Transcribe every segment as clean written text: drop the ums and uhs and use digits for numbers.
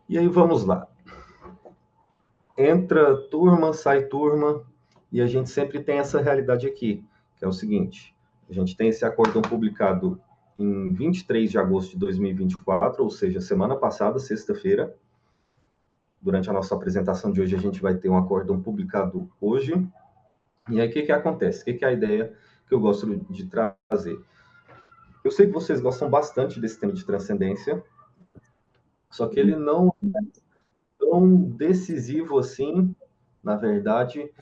E aí vamos lá. Entra turma, sai turma, e a gente sempre tem essa realidade aqui, que é o seguinte: a gente tem esse acórdão publicado em 23 de agosto de 2024, ou seja, semana passada, sexta-feira. Durante a nossa apresentação de hoje, a gente vai ter um acórdão publicado hoje. E aí, o que acontece? O que é a ideia que eu gosto de trazer? Eu sei que vocês gostam bastante desse tema de transcendência, só que ele não é tão decisivo assim, na verdade,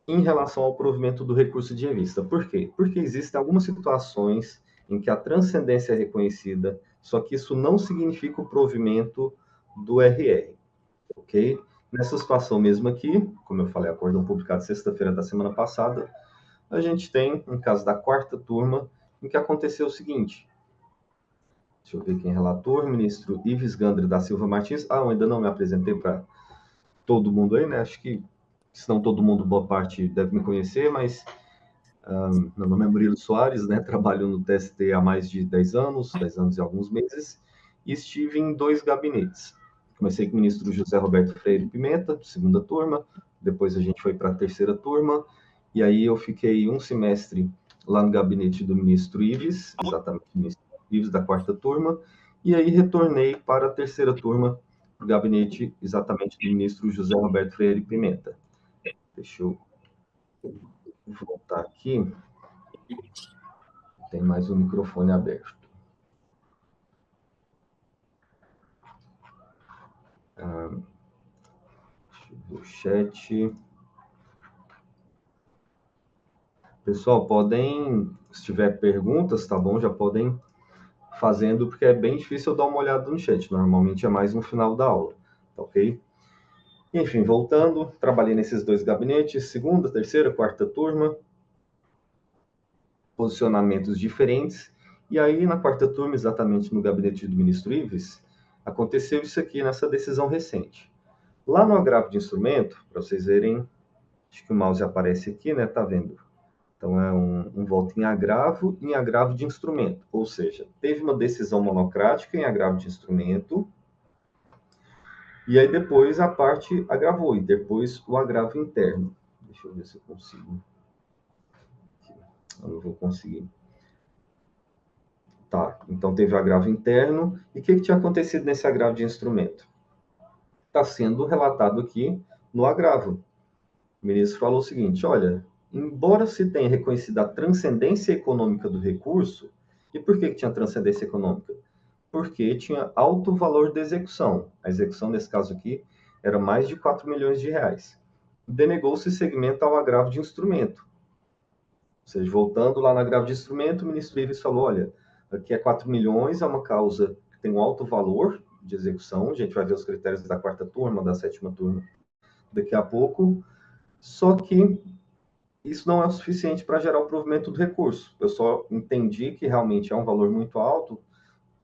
em relação ao provimento do recurso de revista. Por quê? Porque existem algumas situações em que a transcendência é reconhecida, só que isso não significa o provimento do RR, ok? Nessa situação mesmo aqui, como eu falei, acórdão publicado sexta-feira da semana passada, a gente tem um caso da quarta turma, em que aconteceu o seguinte. Deixa eu ver quem é relator, ministro Ives Gandra da Silva Martins. Eu ainda não me apresentei para todo mundo aí, né? Acho que, se não todo mundo, boa parte deve me conhecer, mas meu nome é Murilo Soares, né? Trabalho no TST há mais de 10 anos e alguns meses, e estive em 2 gabinetes. Comecei com o ministro José Roberto Freire Pimenta, segunda turma, depois a gente foi para a terceira turma, e aí eu fiquei um semestre lá no gabinete do ministro Ives, exatamente o ministro Ives da quarta turma, e aí retornei para a terceira turma, no gabinete exatamente do ministro José Roberto Freire Pimenta. Deixa eu voltar aqui. Tem mais um microfone aberto. Deixa eu ver o chat. Pessoal, podem, se tiver perguntas, tá bom? Já podem fazendo, porque é bem difícil eu dar uma olhada no chat. Normalmente é mais no final da aula, tá ok? Enfim, voltando, trabalhei nesses 2 gabinetes, segunda, terceira, quarta turma, posicionamentos diferentes. E aí, na quarta turma, exatamente no gabinete do ministro Ives, aconteceu isso aqui nessa decisão recente. Lá no agravo de instrumento, para vocês verem, acho que o mouse aparece aqui, né? Tá vendo? Então, é um voto em agravo de instrumento. Ou seja, teve uma decisão monocrática em agravo de instrumento, e aí depois a parte agravou, e depois o agravo interno. Deixa eu ver se eu consigo. Eu não vou conseguir. Tá, então teve o agravo interno. E o que tinha acontecido nesse agravo de instrumento? Está sendo relatado aqui no agravo. O ministro falou o seguinte: olha, embora se tenha reconhecido a transcendência econômica do recurso, e por que tinha transcendência econômica? Porque tinha alto valor de execução. A execução, nesse caso aqui, era mais de 4 milhões de reais. Denegou-se segmento ao agravo de instrumento. Ou seja, voltando lá no agravo de instrumento, o ministro Ives falou: olha, aqui é 4 milhões, é uma causa que tem um alto valor de execução. A gente vai ver os critérios da quarta turma, da sétima turma daqui a pouco. Só que isso não é o suficiente para gerar o provimento do recurso. Eu só entendi que realmente é um valor muito alto,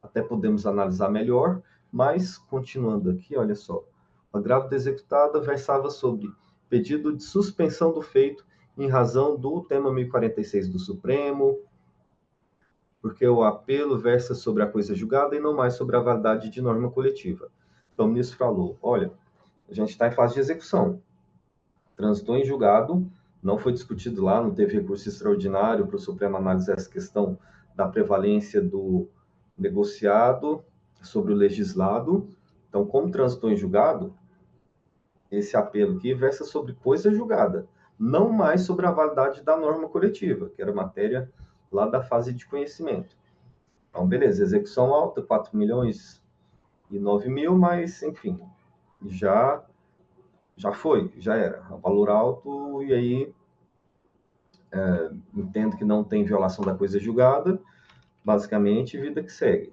até podemos analisar melhor, mas, continuando aqui, olha só, o agravo da executada versava sobre pedido de suspensão do feito em razão do tema 1046 do Supremo, porque o apelo versa sobre a coisa julgada e não mais sobre a validade de norma coletiva. Então, o ministro falou, olha, a gente está em fase de execução, transitou em julgado, não foi discutido lá, não teve recurso extraordinário para o Supremo analisar essa questão da prevalência do negociado sobre o legislado. Então, como transitou em julgado, esse apelo aqui versa sobre coisa julgada, não mais sobre a validade da norma coletiva, que era matéria lá da fase de conhecimento. Então, beleza, execução alta, 4 milhões e 9 mil, mas, enfim, já foi, já era. Valor alto, e aí entendo que não tem violação da coisa julgada, basicamente, vida que segue.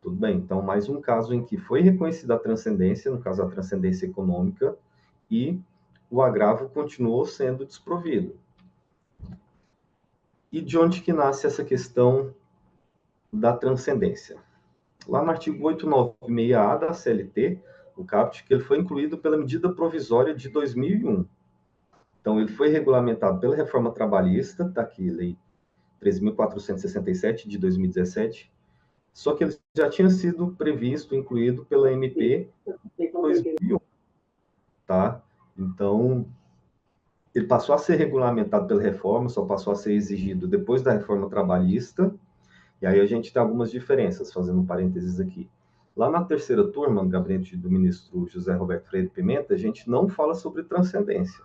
Tudo bem, então, mais um caso em que foi reconhecida a transcendência, no caso, a transcendência econômica, e o agravo continuou sendo desprovido. E de onde que nasce essa questão da transcendência? Lá no artigo 896-A da CLT, o CAPT, que ele foi incluído pela medida provisória de 2001. Então, ele foi regulamentado pela reforma trabalhista, está aqui, lei 13.467 de 2017, Só que ele já tinha sido previsto, incluído pela MP 2001, tá? Então, ele passou a ser regulamentado pela reforma, só passou a ser exigido depois da reforma trabalhista, e aí a gente tem algumas diferenças, fazendo um parênteses aqui. Lá na terceira turma, no gabinete do ministro José Roberto Freire Pimenta, a gente não fala sobre transcendência,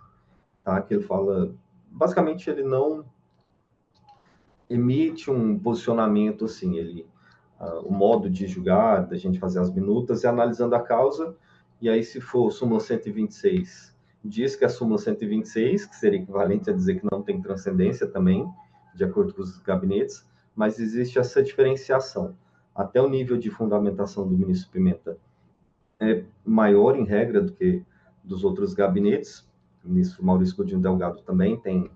tá? Que ele fala, basicamente, ele não emite um posicionamento assim, o modo de julgar, da gente fazer as minutas, é analisando a causa, e aí se for súmula 126, diz que a súmula 126, que seria equivalente a dizer que não tem transcendência também, de acordo com os gabinetes, mas existe essa diferenciação. Até o nível de fundamentação do ministro Pimenta é maior, em regra, do que dos outros gabinetes. O ministro Maurício Godinho Delgado também tem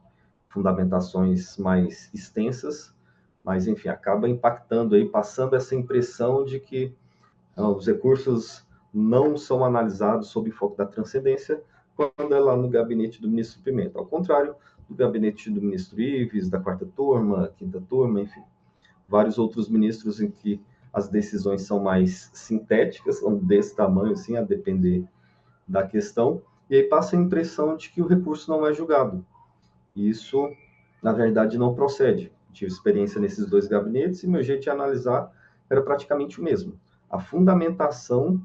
fundamentações mais extensas, mas, enfim, acaba impactando aí, passando essa impressão de que os recursos não são analisados sob enfoque da transcendência, quando é lá no gabinete do ministro Pimenta. Ao contrário do gabinete do ministro Ives, da quarta turma, quinta turma, enfim, vários outros ministros em que as decisões são mais sintéticas, são desse tamanho, assim, a depender da questão, e aí passa a impressão de que o recurso não é julgado. E isso, na verdade, não procede. Tive experiência nesses dois gabinetes e meu jeito de analisar era praticamente o mesmo. A fundamentação,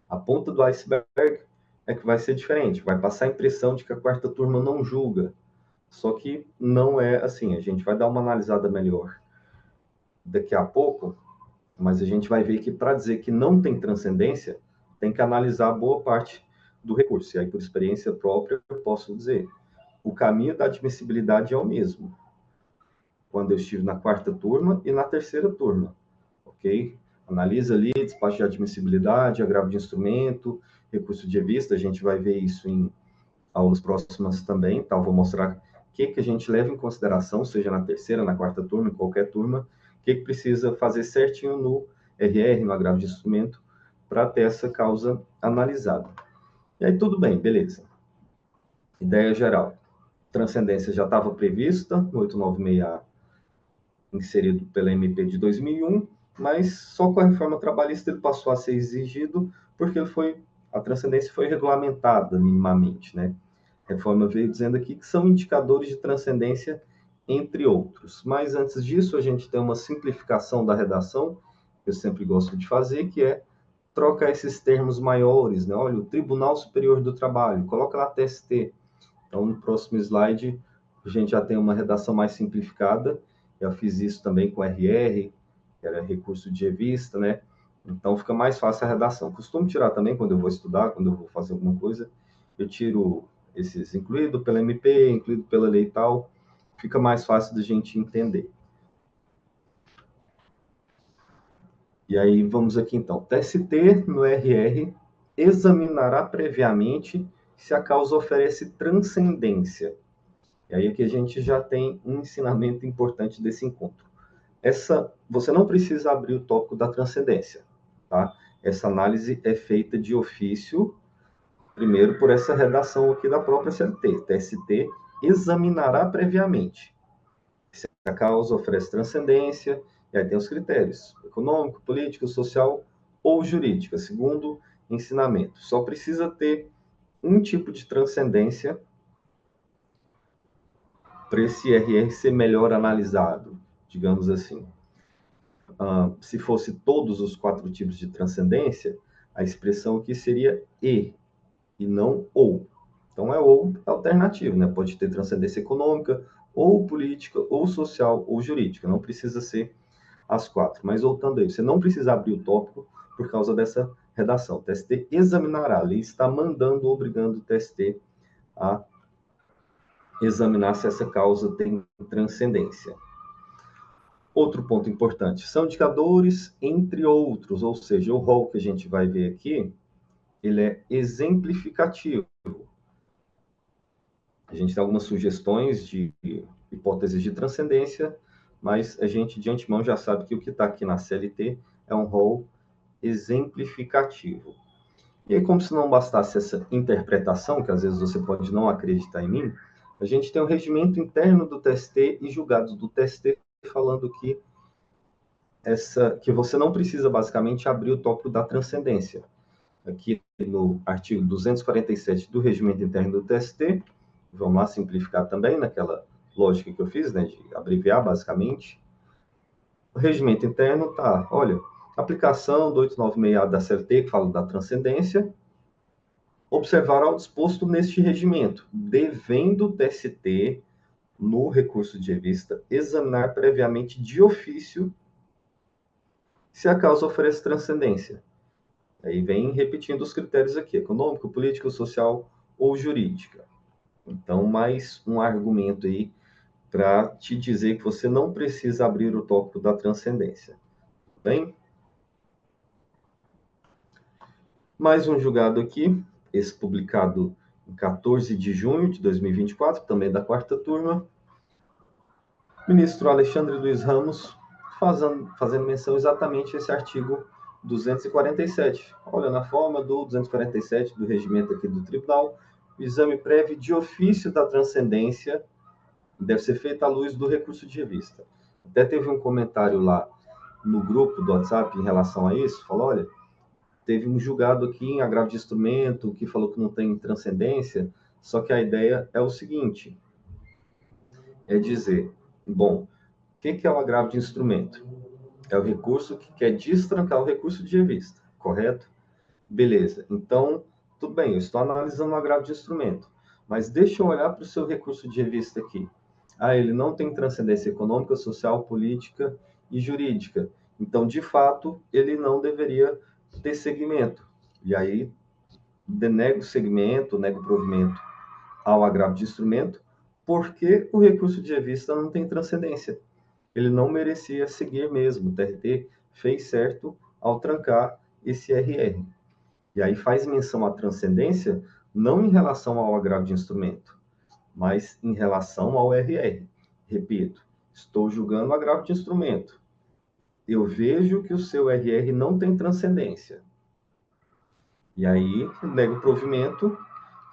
a ponta do iceberg, é que vai ser diferente. Vai passar a impressão de que a quarta turma não julga. Só que não é assim. A gente vai dar uma analisada melhor daqui a pouco, mas a gente vai ver que para dizer que não tem transcendência, tem que analisar boa parte do recurso. E aí, por experiência própria, eu posso dizer, o caminho da admissibilidade é o mesmo, quando eu estive na quarta turma e na terceira turma, ok? Analisa ali, despacho de admissibilidade, agravo de instrumento, recurso de revista, a gente vai ver isso em aulas próximas também, tá? Eu vou mostrar o que a gente leva em consideração, seja na terceira, na quarta turma, em qualquer turma, o que precisa fazer certinho no RR, no agravo de instrumento, para ter essa causa analisada. E aí, tudo bem, beleza. Ideia geral. Transcendência já estava prevista no 896A, inserido pela MP de 2001, mas só com a reforma trabalhista ele passou a ser exigido porque a transcendência foi regulamentada minimamente, né? A reforma veio dizendo aqui que são indicadores de transcendência, entre outros. Mas antes disso, a gente tem uma simplificação da redação, que eu sempre gosto de fazer, que é trocar esses termos maiores, né? Olha, o Tribunal Superior do Trabalho, coloca lá TST. Então, no próximo slide, a gente já tem uma redação mais simplificada. Eu fiz isso também com RR, que era recurso de revista, né? Então, fica mais fácil a redação. Costumo tirar também quando eu vou estudar, quando eu vou fazer alguma coisa. Eu tiro esses incluído pela MP, incluído pela lei e tal. Fica mais fácil da gente entender. E aí, vamos aqui então. TST no RR examinará previamente se a causa oferece transcendência. E aí aqui a gente já tem um ensinamento importante desse encontro. Você não precisa abrir o tópico da transcendência, tá? Essa análise é feita de ofício, primeiro por essa redação aqui da própria CLT. TST examinará previamente se a causa oferece transcendência, e aí tem os critérios: econômico, político, social ou jurídica, segundo ensinamento. Só precisa ter um tipo de transcendência para esse RR ser melhor analisado, digamos assim. Se fosse todos os 4 tipos de transcendência, a expressão aqui seria e não ou. Então, é ou alternativo, né? Pode ter transcendência econômica, ou política, ou social, ou jurídica. Não precisa ser as 4. Mas, voltando aí, você não precisa abrir o tópico por causa dessa redação. O TST examinará, a lei está mandando, obrigando o TST a examinar se essa causa tem transcendência. Outro ponto importante, são indicadores, entre outros, ou seja, o rol que a gente vai ver aqui, ele é exemplificativo. A gente tem algumas sugestões de hipóteses de transcendência, mas a gente de antemão já sabe que o que está aqui na CLT é um rol exemplificativo. E aí, como se não bastasse essa interpretação, que às vezes você pode não acreditar em mim, a gente tem o regimento interno do TST e julgados do TST falando que que você não precisa, basicamente, abrir o tópico da transcendência. Aqui no artigo 247 do Regimento Interno do TST, vamos lá simplificar também, naquela lógica que eu fiz, né, de abreviar, basicamente. O regimento interno tá, olha, aplicação do 896A da CLT, que fala da transcendência, observar ao disposto neste regimento, devendo o TST, no recurso de revista, examinar previamente de ofício se a causa oferece transcendência. Aí vem repetindo os critérios aqui, econômico, político, social ou jurídica. Então, mais um argumento aí para te dizer que você não precisa abrir o tópico da transcendência. Bem, mais um julgado aqui, esse publicado em 14 de junho de 2024, também da quarta turma. Ministro Alexandre Luiz Ramos, fazendo menção exatamente a esse artigo 247. Olha, na forma do 247 do regimento aqui do tribunal, o exame prévio de ofício da transcendência deve ser feito à luz do recurso de revista. Até teve um comentário lá no grupo do WhatsApp em relação a isso, falou, olha, teve um julgado aqui em agravo de instrumento que falou que não tem transcendência, só que a ideia é o seguinte, é dizer, bom, o que é o agravo de instrumento? É o recurso que quer destrancar o recurso de revista, correto? Beleza. Então, tudo bem, eu estou analisando o agravo de instrumento, mas deixa eu olhar para o seu recurso de revista aqui. Ah, ele não tem transcendência econômica, social, política e jurídica. Então, de fato, ele não deveria ter segmento. E aí, denego o segmento, nego o provimento ao agravo de instrumento, porque o recurso de revista não tem transcendência. Ele não merecia seguir mesmo. O TRT fez certo ao trancar esse RR. E aí faz menção à transcendência, não em relação ao agravo de instrumento, mas em relação ao RR. Repito, estou julgando o agravo de instrumento. Eu vejo que o seu RR não tem transcendência. E aí, nego o provimento,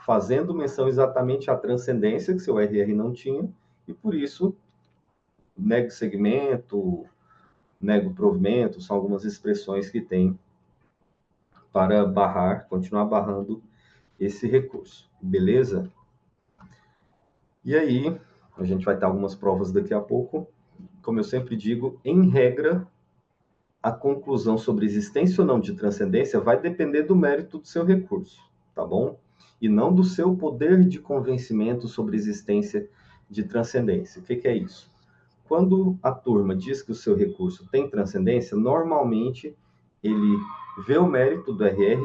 fazendo menção exatamente à transcendência que seu RR não tinha, e por isso, nego segmento, nego provimento, são algumas expressões que tem para barrar, continuar barrando esse recurso. Beleza? E aí, a gente vai ter algumas provas daqui a pouco. Como eu sempre digo, em regra, a conclusão sobre existência ou não de transcendência vai depender do mérito do seu recurso, tá bom? E não do seu poder de convencimento sobre existência de transcendência. O que é isso? Quando a turma diz que o seu recurso tem transcendência, normalmente ele vê o mérito do RR,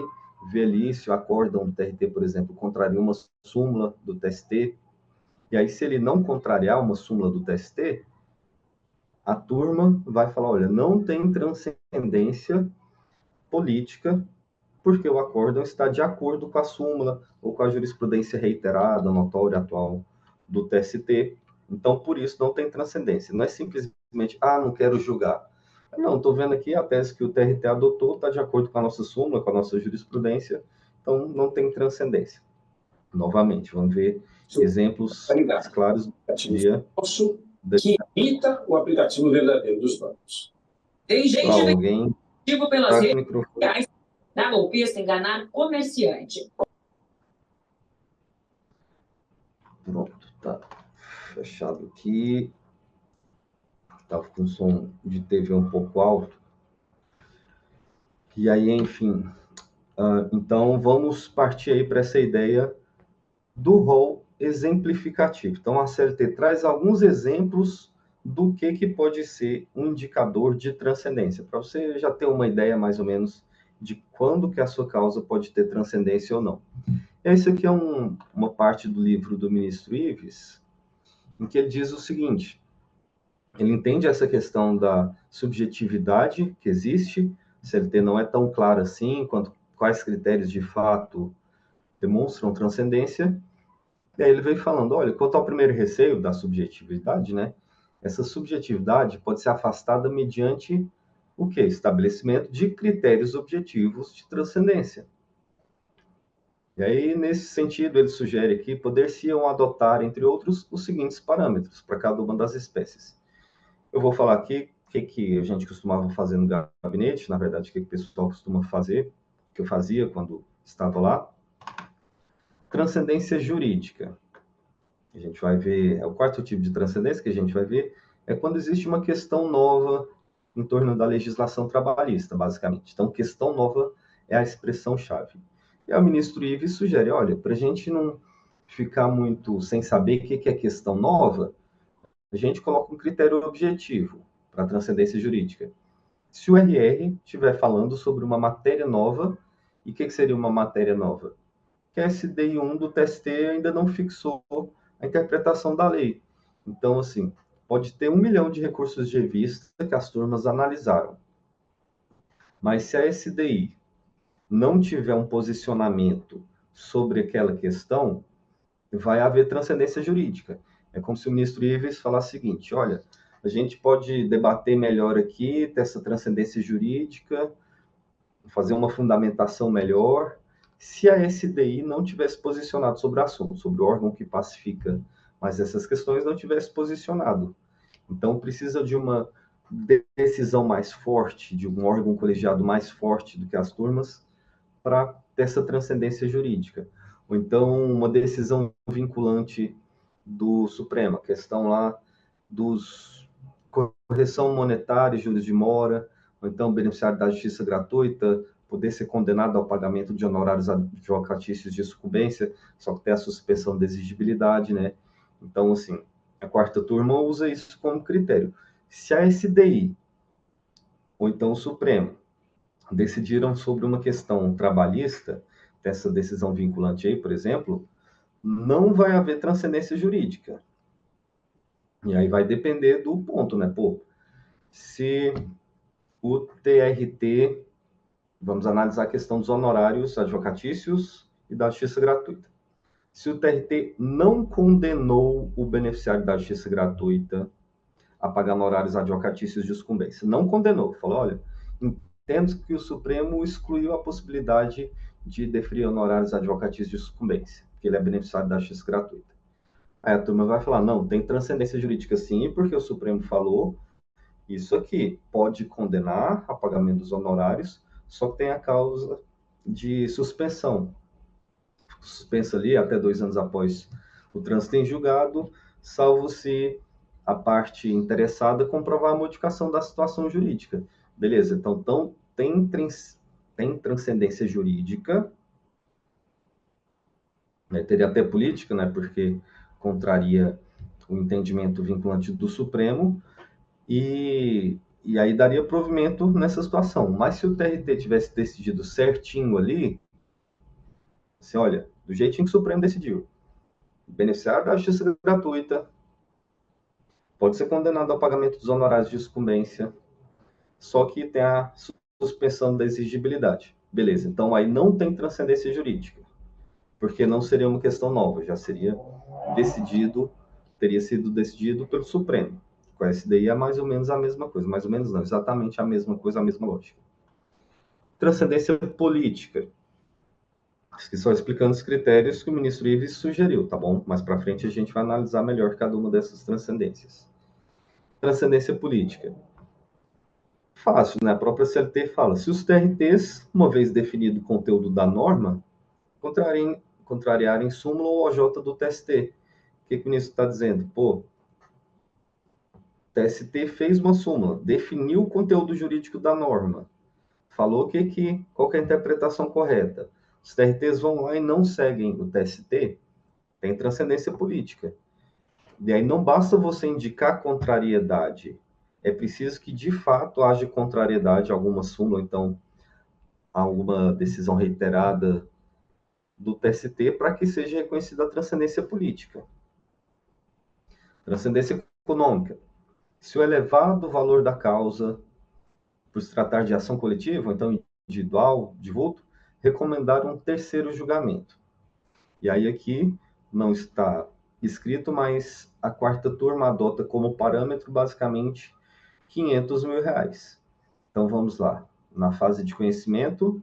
vê ali se o acórdão do TRT, por exemplo, contraria uma súmula do TST, e aí se ele não contrariar uma súmula do TST, a turma vai falar, olha, não tem transcendência política, porque o acórdão está de acordo com a súmula ou com a jurisprudência reiterada, notória, atual do TST. Então, por isso, não tem transcendência. Não é simplesmente, não quero julgar. Não, estou vendo aqui a tese que o TRT adotou, está de acordo com a nossa súmula, com a nossa jurisprudência, então não tem transcendência. Novamente, vamos ver exemplos claros do dia. Que imita o aplicativo verdadeiro dos bancos. Tem gente alguém pelas redes sociais da golpista enganar comerciante. Pronto, tá fechado aqui. Estava com o som de TV um pouco alto. E aí, enfim. Então, vamos partir aí para essa ideia do rol exemplificativo. Então, a CLT traz alguns exemplos do que pode ser um indicador de transcendência, para você já ter uma ideia mais ou menos de quando que a sua causa pode ter transcendência ou não. Esse aqui é uma parte do livro do ministro Ives, em que ele diz o seguinte, ele entende essa questão da subjetividade que existe, a CLT não é tão clara assim, quanto quais critérios de fato demonstram transcendência, e aí ele veio falando, olha, quanto ao primeiro receio da subjetividade, né? Essa subjetividade pode ser afastada mediante o quê? Estabelecimento de critérios objetivos de transcendência. E aí, nesse sentido, ele sugere que poder-se-ão adotar, entre outros, os seguintes parâmetros para cada uma das espécies. Eu vou falar aqui que a gente costumava fazer no gabinete, na verdade, o que o pessoal costuma fazer, que eu fazia quando estava lá. Transcendência jurídica. A gente vai ver, é o quarto tipo de transcendência que a gente vai ver, é quando existe uma questão nova em torno da legislação trabalhista, basicamente. Então, questão nova é a expressão-chave. E o ministro Ives sugere, olha, para a gente não ficar muito sem saber o que é questão nova, a gente coloca um critério objetivo para a transcendência jurídica. Se o RR estiver falando sobre uma matéria nova, e o que seria uma matéria nova? Que a SDI1 do TST ainda não fixou a interpretação da lei. Então, assim, pode ter 1 milhão de recursos de revista que as turmas analisaram. Mas se a SDI não tiver um posicionamento sobre aquela questão, vai haver transcendência jurídica. É como se o ministro Ives falasse o seguinte, olha, a gente pode debater melhor aqui, ter essa transcendência jurídica, fazer uma fundamentação melhor, se a SDI não tivesse posicionado sobre o assunto, sobre o órgão que pacifica, mas essas questões não tivesse posicionado. Então, precisa de uma decisão mais forte, de um órgão colegiado mais forte do que as turmas, para ter essa transcendência jurídica. Ou então, uma decisão vinculante do Supremo, a questão lá dos correção monetária, juros de mora, ou então beneficiário da justiça gratuita, poder ser condenado ao pagamento de honorários advocatícios de sucumbência, só que tem a suspensão da exigibilidade, né? Então, assim, a quarta turma usa isso como critério. Se a SDI, ou então o Supremo, decidiram sobre uma questão trabalhista, dessa decisão vinculante aí, por exemplo, não vai haver transcendência jurídica. E aí vai depender do ponto, né? Pô, se o TRT, vamos analisar a questão dos honorários advocatícios e da justiça gratuita. Se o TRT não condenou o beneficiário da justiça gratuita a pagar honorários advocatícios de sucumbência, não condenou, falou, olha, entendo que o Supremo excluiu a possibilidade de deferir honorários advocatícios de sucumbência, porque ele é beneficiário da justiça gratuita. Aí a turma vai falar, não, tem transcendência jurídica sim, porque o Supremo falou isso aqui, pode condenar a pagamento dos honorários, só que tem a causa de suspensão. Suspensa ali até 2 anos após o trânsito em julgado, salvo se a parte interessada comprovar a modificação da situação jurídica. Beleza, então tem transcendência jurídica, né, teria até política, né, porque contraria o entendimento vinculante do Supremo, e aí daria provimento nessa situação. Mas se o TRT tivesse decidido certinho ali, assim, olha, do jeitinho que o Supremo decidiu, beneficiário da justiça gratuita pode ser condenado ao pagamento dos honorários de sucumbência, só que tem a suspensão da exigibilidade. Beleza, então aí não tem transcendência jurídica, porque não seria uma questão nova, já seria decidido, teria sido decidido pelo Supremo. Com a SDI é mais ou menos a mesma coisa, mais ou menos não, exatamente a mesma coisa, a mesma lógica. Transcendência política. Que só explicando os critérios que o ministro Ives sugeriu, tá bom? Mais para frente a gente vai analisar melhor cada uma dessas transcendências. Transcendência política. Fácil, né? A própria CLT fala, se os TRTs, uma vez definido o conteúdo da norma, contrariarem súmula ou OJ do TST. O que o ministro está dizendo? Pô, o TST fez uma súmula, definiu o conteúdo jurídico da norma, falou qual que é a interpretação correta. Os TRTs vão lá e não seguem o TST, tem transcendência política. E aí não basta você indicar contrariedade, é preciso que de fato haja contrariedade a alguma súmula, então alguma decisão reiterada do TST para que seja reconhecida a transcendência política. Transcendência econômica. Se o elevado valor da causa, por se tratar de ação coletiva, então individual, de vulto, recomendar um terceiro julgamento. E aí aqui não está escrito, mas a quarta turma adota como parâmetro, basicamente, R$ 500 mil. Então, vamos lá. Na fase de conhecimento,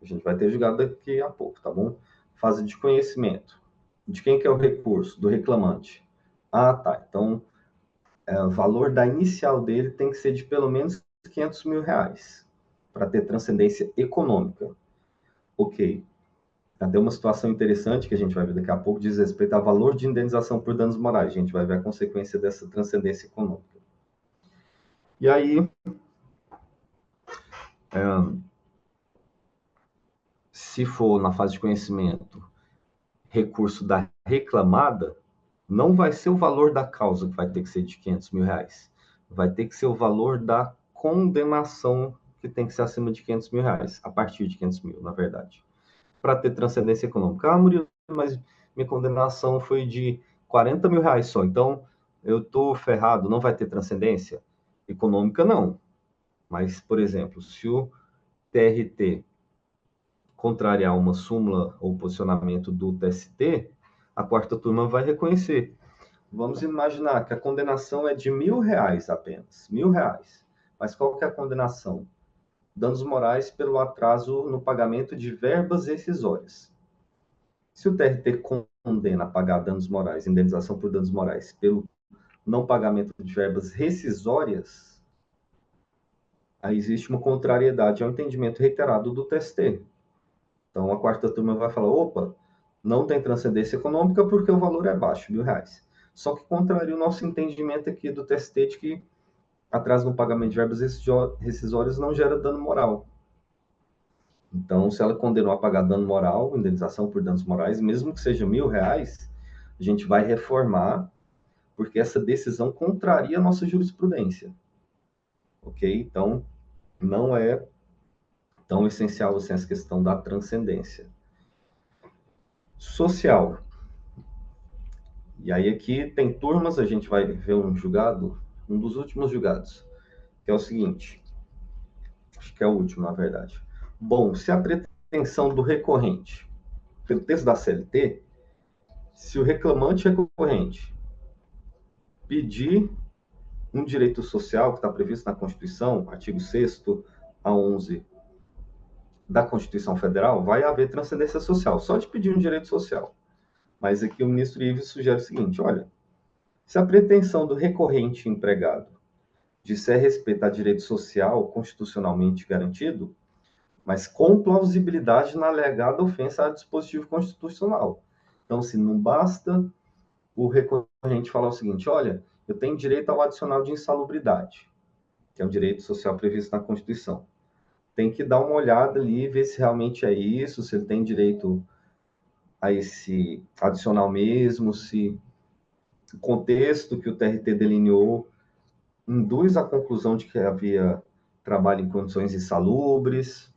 a gente vai ter julgado daqui a pouco, tá bom? Fase de conhecimento. De quem que é o recurso? Do reclamante. Ah, tá. Então, o valor da inicial dele tem que ser de pelo menos R$500 mil para ter transcendência econômica. Ok. Tem uma situação interessante que a gente vai ver daqui a pouco, diz respeito ao valor de indenização por danos morais. A gente vai ver a consequência dessa transcendência econômica. E aí, se for na fase de conhecimento, recurso da reclamada, não vai ser o valor da causa que vai ter que ser de R$500 mil. Vai ter que ser o valor da condenação que tem que ser acima de R$500 mil, a partir de R$500 mil, na verdade. Para ter transcendência econômica. Ah, Murilo, mas minha condenação foi de R$40 mil só, então eu estou ferrado, não vai ter transcendência econômica, não. Mas, por exemplo, se o TRT contrariar uma súmula ou posicionamento do TST, a quarta turma vai reconhecer. Vamos imaginar que a condenação é de R$1.000 apenas, R$1.000. Mas qual que é a condenação? Danos morais pelo atraso no pagamento de verbas rescisórias. Se o TRT condena a pagar danos morais, indenização por danos morais, pelo não pagamento de verbas rescisórias, aí existe uma contrariedade ao entendimento reiterado do TST. Então, a quarta turma vai falar, opa, não tem transcendência econômica porque o valor é baixo, R$1.000. Só que contraria o nosso entendimento aqui do TST de que atraso no pagamento de verbas rescisórias não gera dano moral. Então, se ela condenou a pagar dano moral, indenização por danos morais, mesmo que seja R$1.000, a gente vai reformar, porque essa decisão contraria a nossa jurisprudência. Ok? Então, não é tão essencial assim essa questão da transcendência. Social. E aí aqui tem turmas, a gente vai ver um julgado, um dos últimos julgados, que é o seguinte, acho que é o último, na verdade. Bom, se a pretensão do recorrente, pelo texto da CLT, se o reclamante recorrente pedir um direito social que está previsto na Constituição, artigo 6º a 11 da Constituição Federal, vai haver transcendência social, só de pedir um direito social. Mas aqui o ministro Ives sugere o seguinte, olha, se a pretensão do recorrente empregado disser respeito a direito social constitucionalmente garantido, mas com plausibilidade na alegada ofensa a dispositivo constitucional. Então, se não basta o recorrente falar o seguinte, olha, eu tenho direito ao adicional de insalubridade, que é um direito social previsto na Constituição. Tem que dar uma olhada ali, ver se realmente é isso, se ele tem direito a esse adicional mesmo, se o contexto que o TRT delineou induz à conclusão de que havia trabalho em condições insalubres,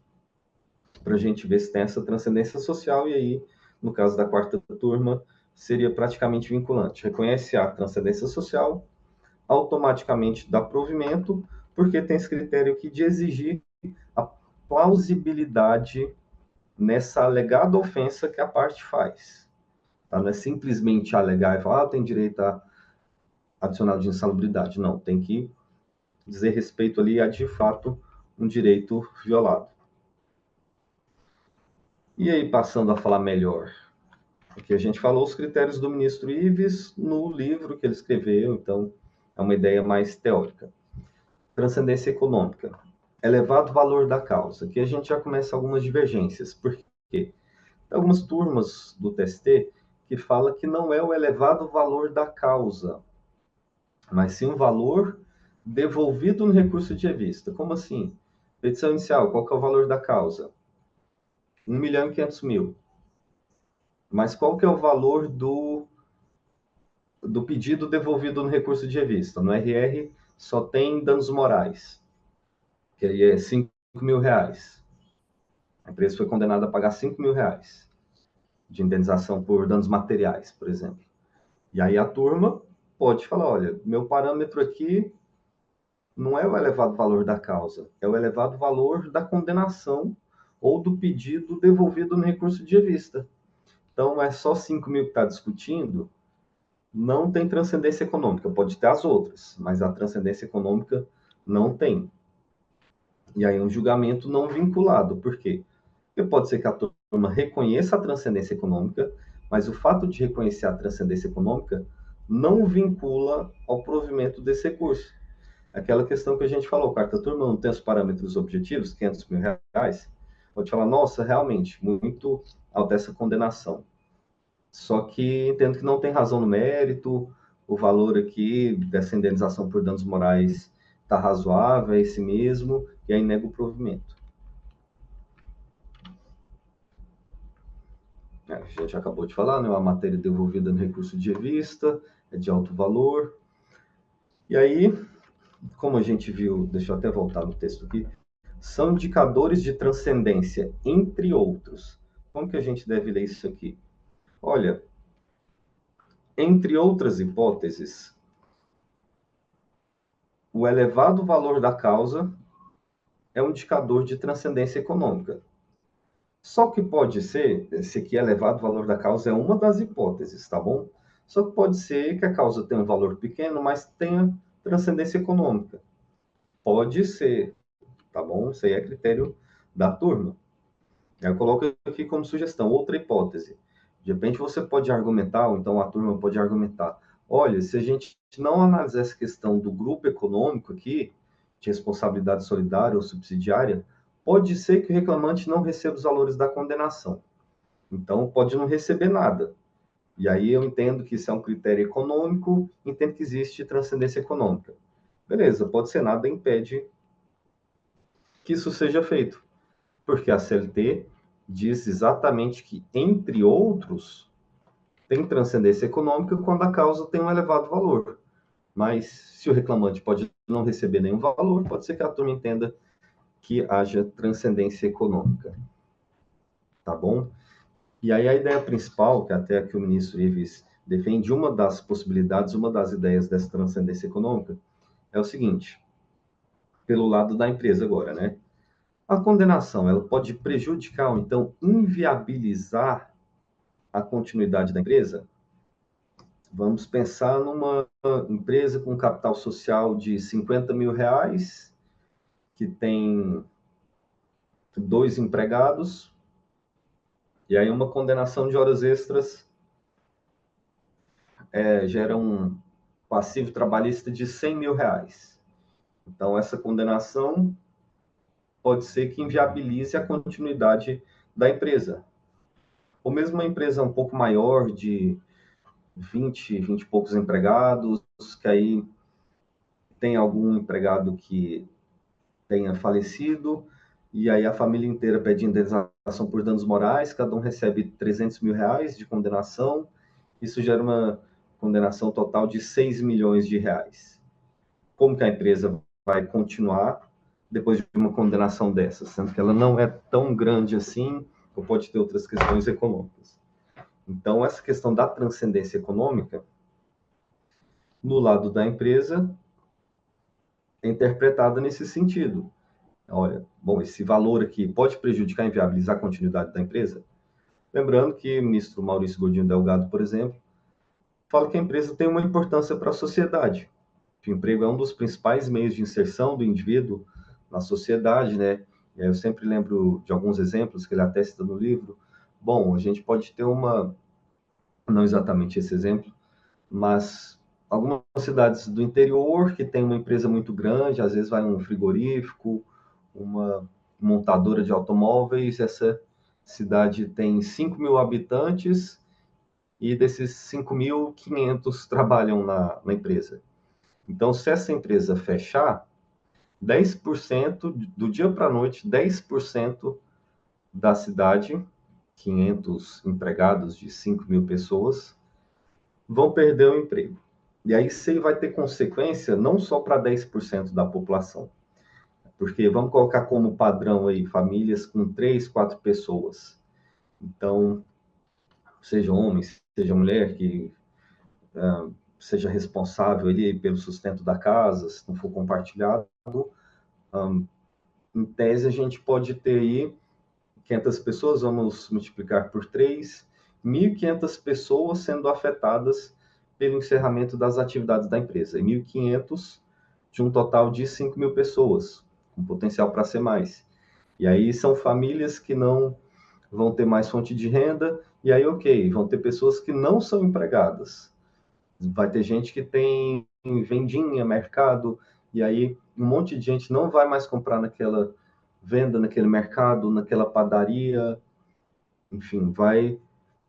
para a gente ver se tem essa transcendência social, e aí, no caso da quarta turma, seria praticamente vinculante. Reconhece a transcendência social, automaticamente dá provimento, porque tem esse critério aqui de exigir a plausibilidade nessa alegada ofensa que a parte faz. Tá? Não é simplesmente alegar e falar, tem direito a adicional de insalubridade. Não, tem que dizer respeito ali a, de fato, um direito violado. E aí, passando a falar melhor, porque a gente falou os critérios do ministro Ives no livro que ele escreveu, então é uma ideia mais teórica. Transcendência econômica. Elevado valor da causa. Aqui a gente já começa algumas divergências. Por quê? Tem algumas turmas do TST que falam que não é o elevado valor da causa, mas sim o valor devolvido no recurso de revista. Como assim? Petição inicial, qual que é o valor da causa? 1.500.000. Mas qual que é o valor do pedido devolvido no recurso de revista? No RR só tem danos morais, que aí é R$5.000. A empresa foi condenada a pagar R$5.000 de indenização por danos materiais, por exemplo. E aí a turma pode falar, olha, meu parâmetro aqui não é o elevado valor da causa, é o elevado valor da condenação ou do pedido devolvido no recurso de revista. Então, é só 5.000 que está discutindo, não tem transcendência econômica. Pode ter as outras, mas a transcendência econômica não tem. E aí um julgamento não vinculado. Por quê? Porque pode ser que a turma reconheça a transcendência econômica, mas o fato de reconhecer a transcendência econômica não vincula ao provimento desse recurso. Aquela questão que a gente falou, quarta turma não tem os parâmetros objetivos, R$ 500 mil, pode falar, nossa, realmente, muito alta essa condenação. Só que entendo que não tem razão no mérito, o valor aqui dessa indenização por danos morais está razoável, é esse mesmo, e aí nega o provimento. A gente acabou de falar, né? A matéria devolvida no recurso de revista é de alto valor. E aí, como a gente viu, deixa eu até voltar no texto aqui, são indicadores de transcendência, entre outros. Como que a gente deve ler isso aqui? Olha, entre outras hipóteses, o elevado valor da causa é um indicador de transcendência econômica. Só que pode ser, esse aqui, elevado valor da causa, é uma das hipóteses, tá bom? Só que pode ser que a causa tenha um valor pequeno, mas tenha transcendência econômica. Pode ser, tá bom? Isso aí é critério da turma. Eu coloco aqui como sugestão, outra hipótese. De repente você pode argumentar, ou então a turma pode argumentar, olha, se a gente não analisar essa questão do grupo econômico aqui, de responsabilidade solidária ou subsidiária, pode ser que o reclamante não receba os valores da condenação. Então, pode não receber nada. E aí eu entendo que isso é um critério econômico, entendo que existe transcendência econômica. Beleza, pode ser, nada impede que isso seja feito. Porque a CLT diz exatamente que, entre outros, tem transcendência econômica quando a causa tem um elevado valor. Mas se o reclamante pode não receber nenhum valor, pode ser que a turma entenda que haja transcendência econômica. Tá bom? E aí a ideia principal, que até aqui o ministro Ives defende, uma das possibilidades, uma das ideias dessa transcendência econômica, é o seguinte, pelo lado da empresa agora, né? A condenação, ela pode prejudicar ou então inviabilizar a continuidade da empresa? Vamos pensar numa empresa com capital social de R$ 50 mil, que tem 2 empregados, e aí uma condenação de horas extras gera um passivo trabalhista de R$ 100 mil. Então, essa condenação pode ser que inviabilize a continuidade da empresa. Ou mesmo uma empresa um pouco maior, de 20 e poucos empregados, que aí tem algum empregado que tenha falecido, e aí a família inteira pede indenização por danos morais, cada um recebe R$ 300 mil de condenação, isso gera uma condenação total de R$ 6 milhões. Como que a empresa vai continuar depois de uma condenação dessa, sendo que ela não é tão grande assim, ou pode ter outras questões econômicas. Então, essa questão da transcendência econômica, no lado da empresa, é interpretada nesse sentido. Olha, bom, esse valor aqui pode prejudicar e inviabilizar a continuidade da empresa? Lembrando que o ministro Maurício Godinho Delgado, por exemplo, fala que a empresa tem uma importância para a sociedade. O emprego é um dos principais meios de inserção do indivíduo na sociedade, né? E aí eu sempre lembro de alguns exemplos que ele até cita no livro. Bom, a gente pode ter não exatamente esse exemplo, mas algumas cidades do interior que tem uma empresa muito grande, às vezes vai um frigorífico, uma montadora de automóveis, essa cidade tem 5 mil habitantes e desses 5.500 trabalham na empresa. Então, se essa empresa fechar, 10% do dia para a noite, 10% da cidade, 500 empregados de 5 mil pessoas, vão perder o emprego. E aí isso vai ter consequência não só para 10% da população, porque vamos colocar como padrão aí famílias com 3, 4 pessoas. Então, seja homem, seja mulher, que seja responsável ali pelo sustento da casa, se não for compartilhado, em tese a gente pode ter aí 500 pessoas, vamos multiplicar por 3, 1.500 pessoas sendo afetadas pelo encerramento das atividades da empresa, e 1.500 de um total de 5 mil pessoas, com potencial para ser mais. E aí são famílias que não vão ter mais fonte de renda, e aí, ok, vão ter pessoas que não são empregadas. Vai ter gente que tem vendinha, mercado, e aí um monte de gente não vai mais comprar naquela venda, naquele mercado, naquela padaria, enfim, vai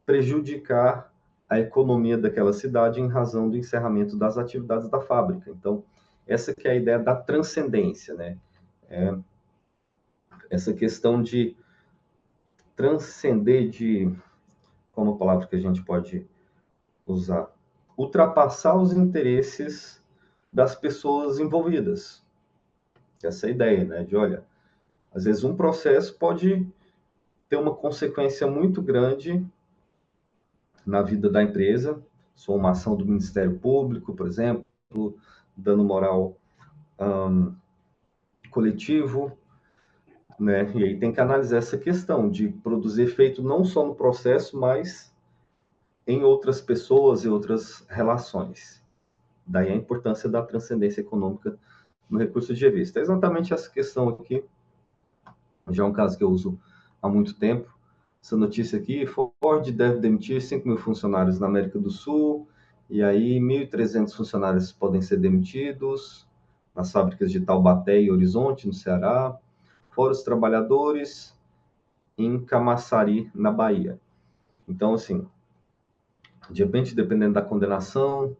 prejudicar a economia daquela cidade em razão do encerramento das atividades da fábrica. Então, essa que é a ideia da transcendência, né? Essa questão de transcender de, como a palavra que a gente pode usar, ultrapassar os interesses das pessoas envolvidas. Essa é a ideia, né? De, olha, às vezes um processo pode ter uma consequência muito grande na vida da empresa, sou uma ação do Ministério Público, por exemplo, dano moral coletivo, né? E aí tem que analisar essa questão de produzir efeito não só no processo, mas em outras pessoas e outras relações. Daí a importância da transcendência econômica no recurso de revista. É exatamente essa questão aqui, já é um caso que eu uso há muito tempo. Essa notícia aqui, Ford deve demitir 5 mil funcionários na América do Sul, e aí 1.300 funcionários podem ser demitidos nas fábricas de Taubaté e Horizonte, no Ceará, fora os trabalhadores em Camaçari, na Bahia. Então, assim, de repente, dependendo da condenação,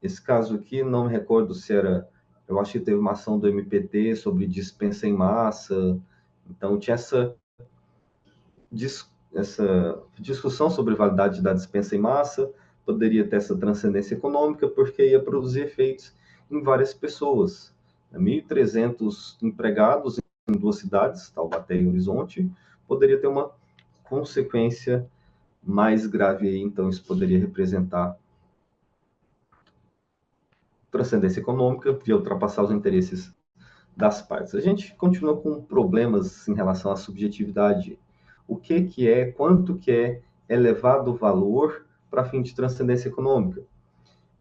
esse caso aqui, não me recordo se era, eu acho que teve uma ação do MPT sobre dispensa em massa, então tinha essa discussão sobre validade da dispensa em massa, poderia ter essa transcendência econômica, porque ia produzir efeitos em várias pessoas. 1.300 empregados em 2 cidades, Taubaté e Horizonte, poderia ter uma consequência mais grave aí, então isso poderia representar transcendência econômica via ultrapassar os interesses das partes. A gente continua com problemas em relação à subjetividade. O que é, quanto que é elevado valor para fim de transcendência econômica?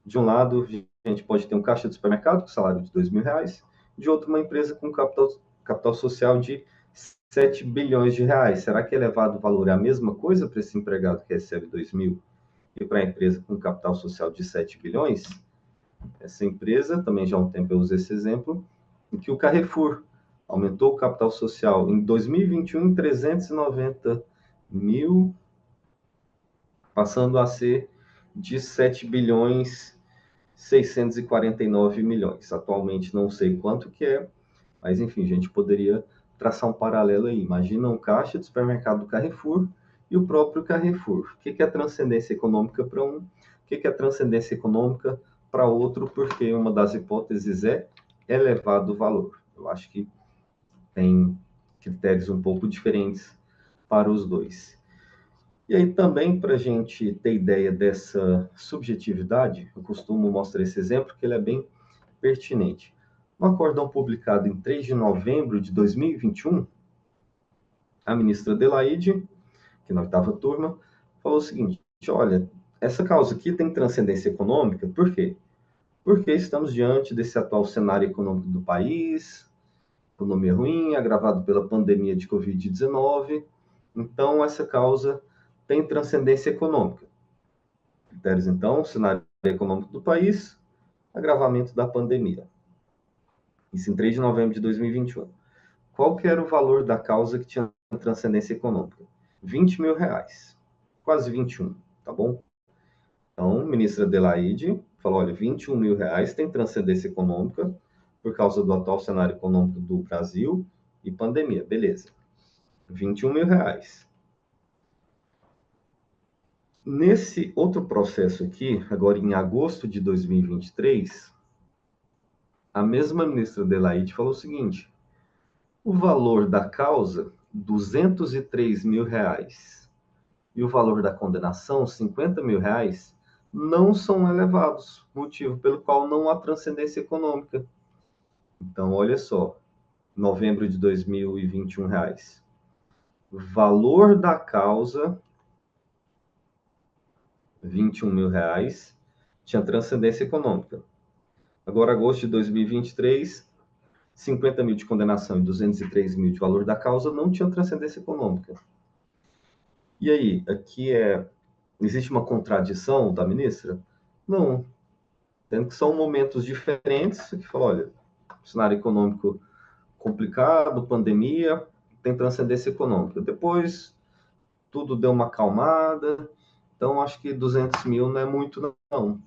De um lado, a gente pode ter um caixa de supermercado com salário de R$ 2.000, de outro, uma empresa com capital social de 7 bilhões de reais. Será que elevado valor é a mesma coisa para esse empregado que recebe 2.000 e para a empresa com capital social de 7 bilhões? Essa empresa, também já há um tempo eu usei esse exemplo, em que o Carrefour aumentou o capital social em 2021 em 390 mil, passando a ser de 7 bilhões 649 milhões. Atualmente não sei quanto que é, mas enfim, a gente poderia traçar um paralelo aí. Imagina um caixa de supermercado do Carrefour e o próprio Carrefour. O que é transcendência econômica para um? O que é transcendência econômica para outro? Porque uma das hipóteses é elevado valor. Eu acho que tem critérios um pouco diferentes para os dois. E aí também, para a gente ter ideia dessa subjetividade, eu costumo mostrar esse exemplo, que ele é bem pertinente. No acórdão publicado em 3 de novembro de 2021, a ministra Adelaide, que na 8ª turma, falou o seguinte: olha, essa causa aqui tem transcendência econômica, por quê? Porque estamos diante desse atual cenário econômico do país, economia ruim, agravado pela pandemia de Covid-19, então essa causa tem transcendência econômica. Critérios, então, cenário econômico do país, agravamento da pandemia. Isso em 3 de novembro de 2021. Qual que era o valor da causa que tinha transcendência econômica? R$ 20.000, quase 21, tá bom? Então, a ministra Adelaide falou, olha, R$ 21.000 tem transcendência econômica por causa do atual cenário econômico do Brasil e pandemia, beleza. R$ 21.000. Nesse outro processo aqui, agora em agosto de 2023, a mesma ministra Adelaide falou o seguinte: o valor da causa, R$ 203.000, e o valor da condenação, R$ 50.000, não são elevados, motivo pelo qual não há transcendência econômica. Então, olha só, novembro de 2021, valor da causa, R$ 21.000, tinha transcendência econômica. Agora, agosto de 2023, 50 mil de condenação e 203 mil de valor da causa não tinham transcendência econômica. E aí, aqui existe uma contradição da ministra? Não, tendo que são momentos diferentes, que fala, olha, cenário econômico complicado, pandemia, tem transcendência econômica. Depois, tudo deu uma acalmada, então acho que 200 mil não é muito, não.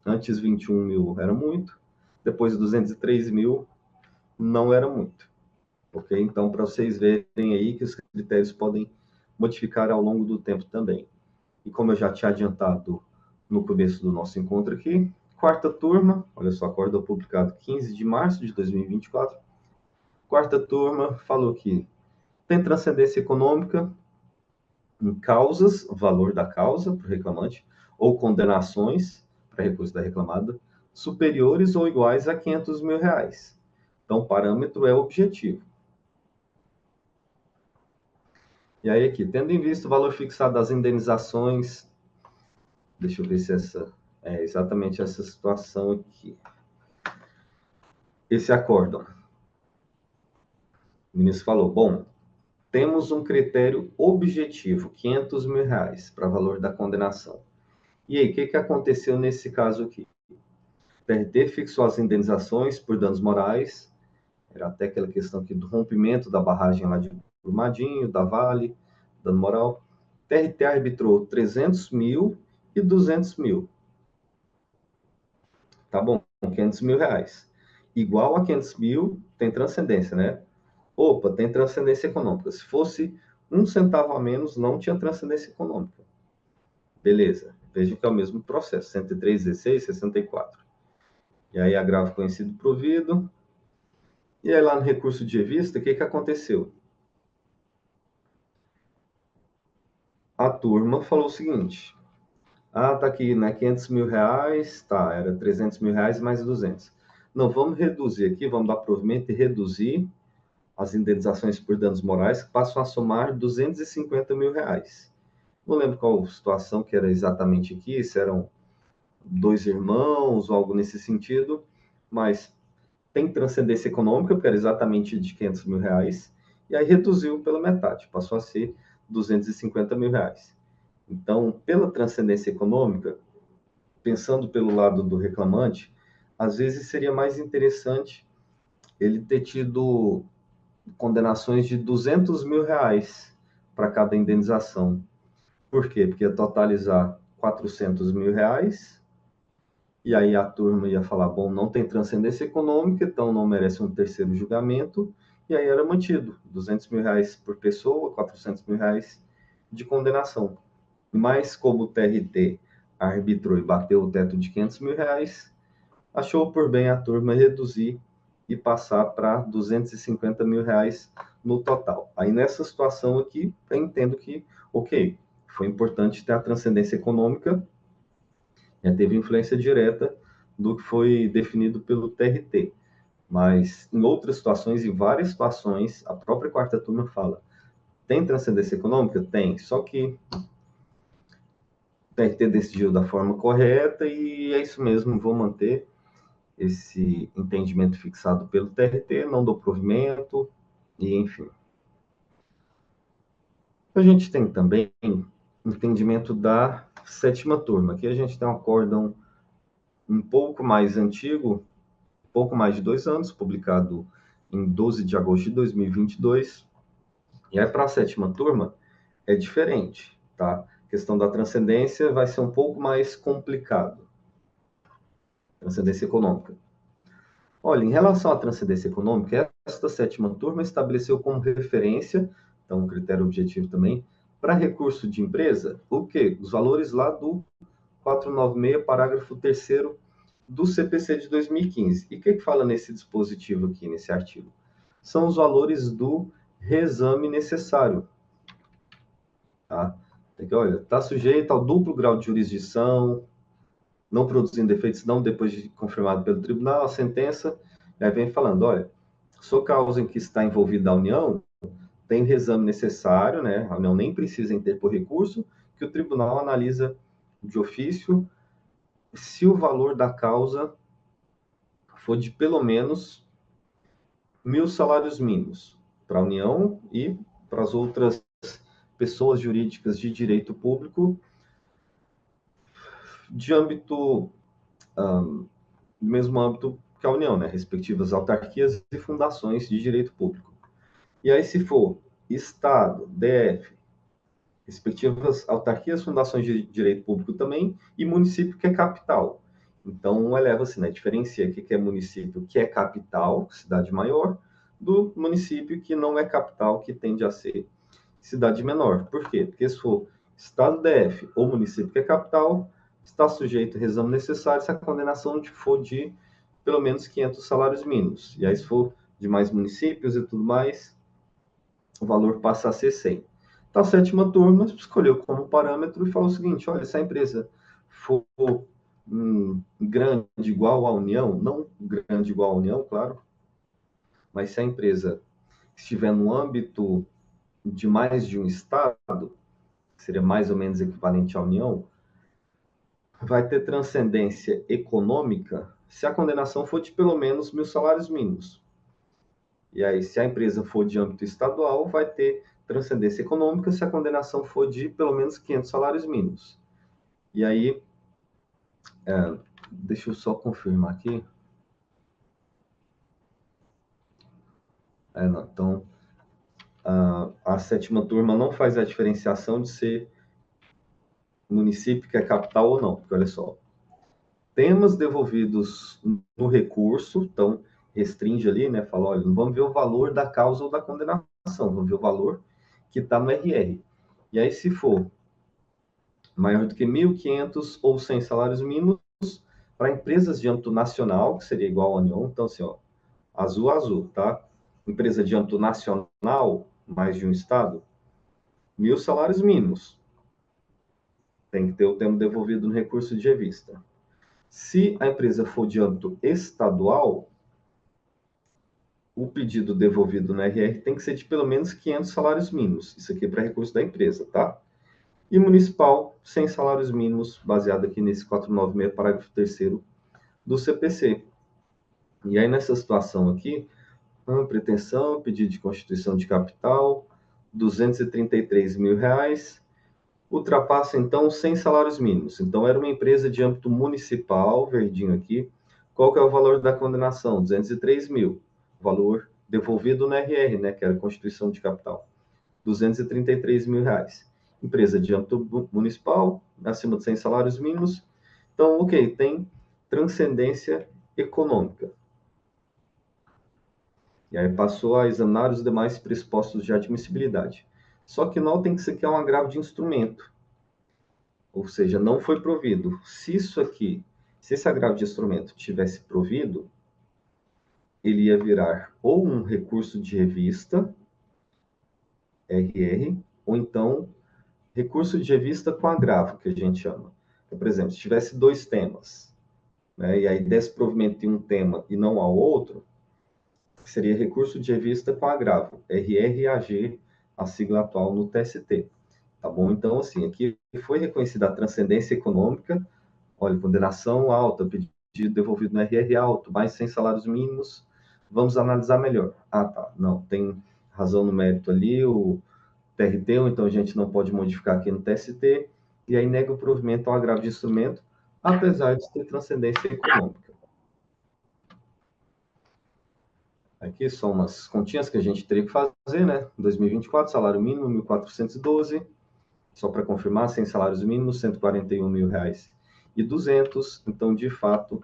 Antes 21 mil era muito, depois 203 mil não era muito. Ok? Então, para vocês verem aí que os critérios podem modificar ao longo do tempo também. E como eu já tinha adiantado no começo do nosso encontro aqui, quarta turma, olha só, acordo publicado 15 de março de 2024. Quarta turma falou que tem transcendência econômica em causas, valor da causa para o reclamante, ou condenações para recurso da reclamada, superiores ou iguais a 500 mil reais. Então, o parâmetro é objetivo. E aí, aqui, tendo em vista o valor fixado das indenizações, deixa eu ver se essa é exatamente essa situação aqui. Esse acórdão. O ministro falou, bom, temos um critério objetivo, 500 mil reais, para valor da condenação. E aí, o que aconteceu nesse caso aqui? O TRT fixou as indenizações por danos morais, era até aquela questão aqui do rompimento da barragem lá de Brumadinho, da Vale, dano moral. O TRT arbitrou 300 mil e 200 mil. Tá bom, 500 mil reais. Igual a 500 mil, tem transcendência, né? Opa, tem transcendência econômica. Se fosse um centavo a menos, não tinha transcendência econômica. Beleza. Veja que é o mesmo processo, 103, 16, 64. E aí, agravo conhecido provido. E aí, lá no recurso de revista, o que aconteceu? A turma falou o seguinte, tá aqui, né, 500 mil reais, tá, era 300 mil reais mais 200. Não, vamos reduzir aqui, vamos dar provimento e reduzir as indenizações por danos morais, que passam a somar 250 mil reais. Não lembro qual situação que era exatamente aqui, se eram dois irmãos ou algo nesse sentido, mas tem transcendência econômica, porque era exatamente de 500 mil reais, e aí reduziu pela metade, passou a ser 250 mil reais. Então, pela transcendência econômica, pensando pelo lado do reclamante, às vezes seria mais interessante ele ter tido condenações de 200 mil reais para cada indenização. Por quê? Porque ia totalizar 400 mil reais, e aí a turma ia falar, bom, não tem transcendência econômica, então não merece um terceiro julgamento, e aí era mantido 200 mil reais por pessoa, 400 mil reais de condenação. Mas como o TRT arbitrou e bateu o teto de 500 mil reais, achou por bem a turma reduzir e passar para 250 mil reais no total. Aí nessa situação aqui, eu entendo que, ok, foi importante ter a transcendência econômica, teve influência direta do que foi definido pelo TRT. Mas em outras situações, em várias situações, a própria quarta turma fala, tem transcendência econômica? Tem, só que o TRT decidiu da forma correta e é isso mesmo, vou manter esse entendimento fixado pelo TRT, não dou provimento, e enfim. A gente tem também entendimento da sétima turma. Aqui a gente tem um acórdão um pouco mais antigo, pouco mais de 2 anos, publicado em 12 de agosto de 2022. E aí, para a sétima turma, é diferente, tá? A questão da transcendência vai ser um pouco mais complicado. Transcendência econômica. Olha, em relação à transcendência econômica, esta sétima turma estabeleceu como referência, então um critério objetivo também, para recurso de empresa, o quê? Os valores lá do 496, parágrafo 3º do CPC de 2015. E o que fala nesse dispositivo aqui, nesse artigo? São os valores do reexame necessário. Tá? Olha, está sujeito ao duplo grau de jurisdição, não produzindo efeitos não depois de confirmado pelo tribunal, a sentença, aí vem falando, olha, sua causa em que está envolvida a União, tem o reexame necessário, né? A União nem precisa interpor recurso, que o tribunal analisa de ofício se o valor da causa for de pelo menos 1.000 salários mínimos para a União e para as outras pessoas jurídicas de direito público de âmbito no mesmo âmbito que a União, né? Respectivas autarquias e fundações de direito público. E aí, se for Estado, DF, respectivas autarquias, fundações de direito público também, e município que é capital. Então, eleva-se, né? Diferencia o que é município que é capital, cidade maior, do município que não é capital, que tende a ser cidade menor. Por quê? Porque se for Estado DF ou município que é capital, está sujeito ao exame necessário se a condenação for de pelo menos 500 salários mínimos. E aí, se for de mais municípios e tudo mais, o valor passa a ser 100. Então, a sétima turma escolheu como parâmetro e falou o seguinte: olha, se a empresa for grande igual à União, não grande igual à União, claro, mas se a empresa estiver no âmbito de mais de um estado, que seria mais ou menos equivalente à União, vai ter transcendência econômica se a condenação for de pelo menos 1.000 salários mínimos. E aí, se a empresa for de âmbito estadual, vai ter transcendência econômica se a condenação for de pelo menos 500 salários mínimos. E aí, deixa eu só confirmar aqui. Não, então, a sétima turma não faz a diferenciação de ser município que é capital ou não, porque olha só, temas devolvidos no recurso, então restringe ali, né? Fala, olha, não vamos ver o valor da causa ou da condenação, vamos ver o valor que está no RR. E aí, se for maior do que 1.500 ou 100 salários mínimos, para empresas de âmbito nacional, que seria igual à União, então assim, ó, azul, tá? Empresa de âmbito nacional, mais de um estado, 1.000 salários mínimos. Tem que ter o tempo devolvido no recurso de revista. Se a empresa for de âmbito estadual, o pedido devolvido no RR tem que ser de pelo menos 500 salários mínimos. Isso aqui é para recurso da empresa, tá? E municipal, 100 salários mínimos, baseado aqui nesse 496, parágrafo 3º do CPC. E aí, nessa situação aqui, pretensão, pedido de constituição de capital, R$233 mil, ultrapassa, então, 100 salários mínimos. Então, era uma empresa de âmbito municipal, verdinho aqui. Qual que é o valor da condenação? 203 mil. Valor devolvido no RR, né, que era a constituição de capital. 233 mil reais. Empresa de âmbito municipal, acima de 100 salários mínimos. Então, ok, tem transcendência econômica. E aí passou a examinar os demais pressupostos de admissibilidade. Só que notem que isso aqui é um agravo de instrumento. Ou seja, não foi provido. Se esse agravo de instrumento tivesse provido, ele ia virar ou um recurso de revista, RR, ou então recurso de revista com agravo, que a gente chama. Então, por exemplo, se tivesse dois temas, né, e aí desse provimento em um tema e não ao outro, seria recurso de revista com agravo, RRAG, a sigla atual no TST. Tá bom? Então, assim, aqui foi reconhecida a transcendência econômica. Olha, condenação alta, pedido devolvido no RR alto, mais 100 salários mínimos. Vamos analisar melhor. Tá. Não, tem razão no mérito ali, o TRT, ou então a gente não pode modificar aqui no TST, e aí nega o provimento ao agravo de instrumento, apesar de ter transcendência econômica. Aqui são umas continhas que a gente teria que fazer, né? 2024, salário mínimo, 1.412. Só para confirmar, 100 salários mínimos, R$141 mil e 200. Então, de fato,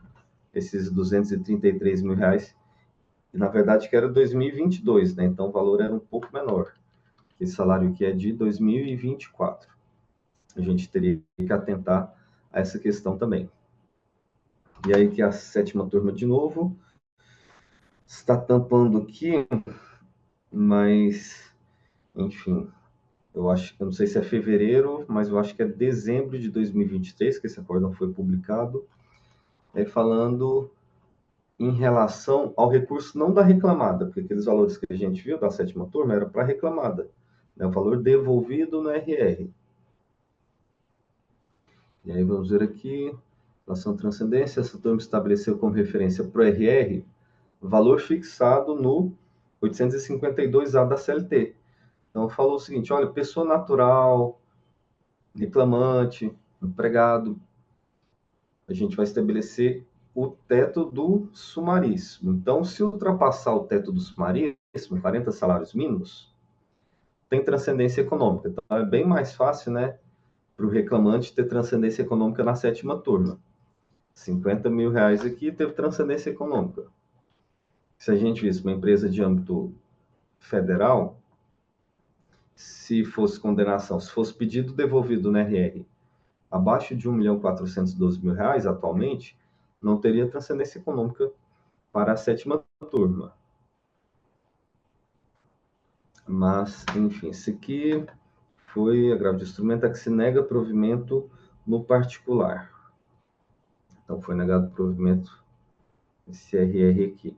esses R$233 mil, e na verdade que era 2022, né? Então, o valor era um pouco menor. Esse salário aqui é de 2024. A gente teria que atentar a essa questão também. E aí que a sétima turma, de novo, está tampando aqui, mas, enfim, eu não sei se é fevereiro, mas eu acho que é dezembro de 2023 que esse acórdão foi publicado, falando em relação ao recurso não da reclamada, porque aqueles valores que a gente viu da sétima turma era para reclamada, né, o valor devolvido no RR. E aí vamos ver aqui, relação à transcendência, essa turma estabeleceu como referência para o RR valor fixado no 852A da CLT. Então, falou o seguinte, olha, pessoa natural, reclamante, empregado, a gente vai estabelecer o teto do sumaríssimo. Então, se ultrapassar o teto do sumaríssimo, 40 salários mínimos, tem transcendência econômica. Então, é bem mais fácil, né, para o reclamante ter transcendência econômica na 7ª turma. 50 mil reais aqui teve transcendência econômica. Se a gente visse uma empresa de âmbito federal, se fosse condenação, se fosse pedido devolvido no RR abaixo de R$ 1.412.000 atualmente, não teria transcendência econômica para a 7ª turma. Mas, enfim, esse aqui foi agravo de instrumento a que se nega provimento no particular. Então, foi negado provimento esse RR aqui.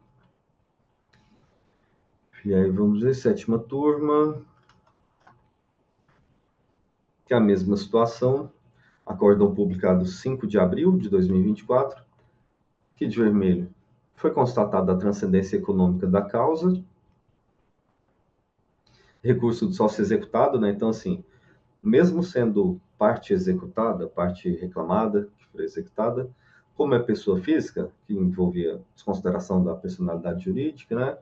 E aí, vamos ver, 7ª turma, que é a mesma situação, acórdão publicado 5 de abril de 2024, que de vermelho foi constatada a transcendência econômica da causa, recurso de sócio executado, né? Então, assim, mesmo sendo parte executada, parte reclamada, que foi executada, como é pessoa física, que envolvia desconsideração da personalidade jurídica, né?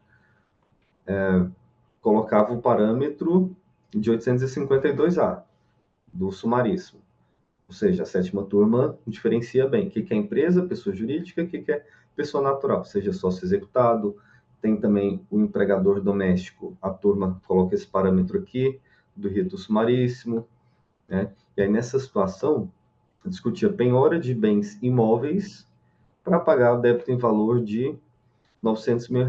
Colocava o parâmetro de 852A, do sumaríssimo. Ou seja, a 7ª turma diferencia bem o que é empresa, pessoa jurídica, o que é pessoa natural, seja sócio executado. Tem também o empregador doméstico, a turma coloca esse parâmetro aqui, do rito sumaríssimo, né? E aí, nessa situação, discutia penhora de bens imóveis para pagar o débito em valor de R$ 900 mil.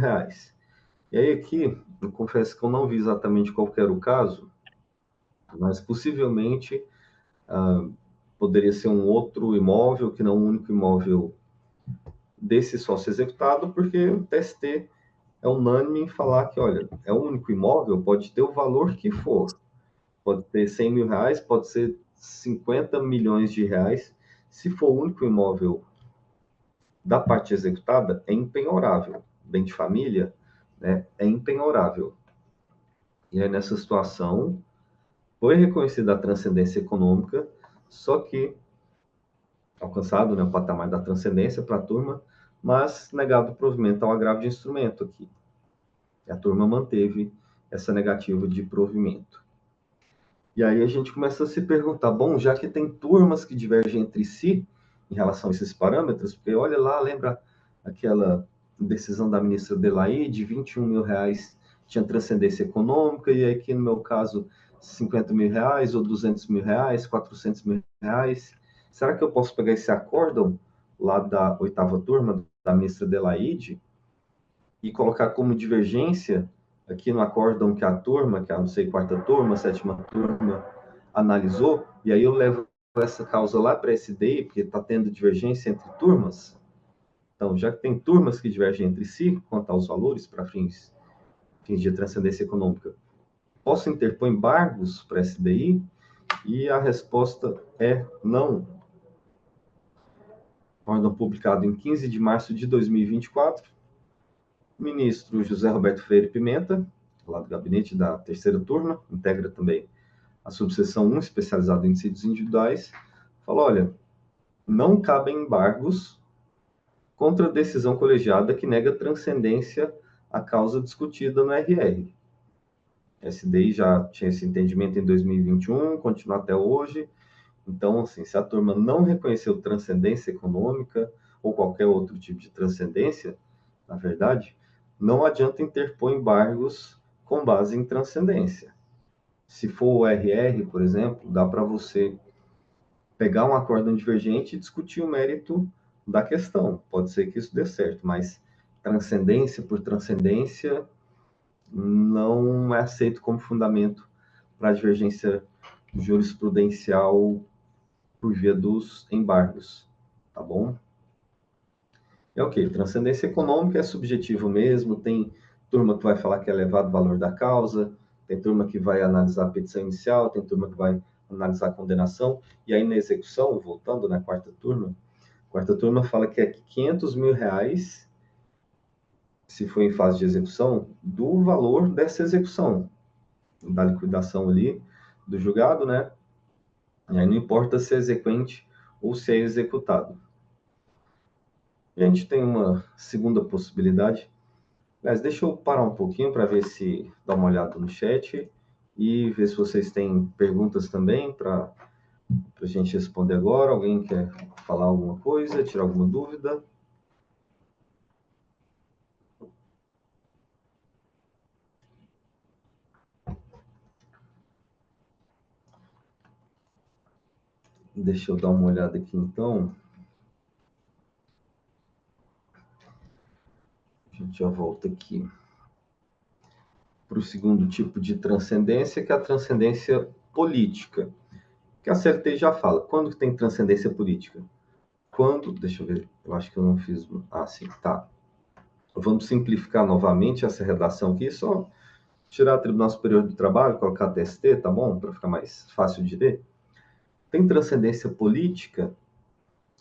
E aí, aqui, eu confesso que eu não vi exatamente qual era o caso, mas possivelmente poderia ser um outro imóvel, que não um único imóvel desse sócio executado, porque o TST é unânime em falar que, olha, é um único imóvel, pode ter o valor que for. Pode ter 100 mil reais, pode ser 50 milhões de reais. Se for o único imóvel da parte executada, é impenhorável. Bem de família, né, é impenhorável. E aí, nessa situação, foi reconhecida a transcendência econômica, só que alcançado, né, o patamar da transcendência para a turma, mas negado o provimento ao agravo de instrumento aqui. E a turma manteve essa negativa de provimento. E aí a gente começa a se perguntar, bom, já que tem turmas que divergem entre si em relação a esses parâmetros, porque olha lá, lembra aquela decisão da ministra Delaí de 21 mil reais tinha transcendência econômica, e aqui no meu caso 50 mil reais, ou 200 mil reais, 400 mil reais. Será que eu posso pegar esse acórdão lá da 8ª turma da ministra Delaide e colocar como divergência aqui no acórdão que a turma, que a não sei, 4ª turma, 7ª turma, analisou, e aí eu levo essa causa lá para a SDI, porque está tendo divergência entre turmas. Então, já que tem turmas que divergem entre si quanto aos valores para fins de transcendência econômica, posso interpor embargos para a SDI? E a resposta é não. Acórdão publicado em 15 de março de 2024, ministro José Roberto Freire Pimenta, lá do gabinete da 3ª turma, integra também a subseção 1, especializada em dissídios individuais, falou, olha, não cabem embargos contra a decisão colegiada que nega transcendência à causa discutida no RR. A SDI já tinha esse entendimento em 2021, continua até hoje. Então, assim, se a turma não reconheceu transcendência econômica ou qualquer outro tipo de transcendência, na verdade, não adianta interpor embargos com base em transcendência. Se for o RR, por exemplo, dá para você pegar um acórdão divergente e discutir o mérito da questão. Pode ser que isso dê certo, mas transcendência por transcendência não é aceito como fundamento para a divergência jurisprudencial por via dos embargos, tá bom? É o quê? Transcendência econômica é subjetivo mesmo, tem turma que vai falar que é elevado o valor da causa, tem turma que vai analisar a petição inicial, tem turma que vai analisar a condenação, e aí na execução, voltando na 4ª turma, a 4ª turma fala que é 500 mil reais, se for em fase de execução, do valor dessa execução, da liquidação ali, do julgado, né? E aí não importa se é exequente ou se é executado. E a gente tem uma segunda possibilidade. Mas deixa eu parar um pouquinho para ver se dá uma olhada no chat e ver se vocês têm perguntas também para a gente responder agora. Alguém quer falar alguma coisa, tirar alguma dúvida? Deixa eu dar uma olhada aqui então. A gente já volta aqui para o segundo tipo de transcendência, que é a transcendência política. Que a CLT já fala. Quando que tem transcendência política? Quando, deixa eu ver, eu acho que eu não fiz. Ah, sim, tá. Vamos simplificar novamente essa redação aqui, só tirar o Tribunal Superior do Trabalho, colocar TST, tá bom? Para ficar mais fácil de ler. Tem transcendência política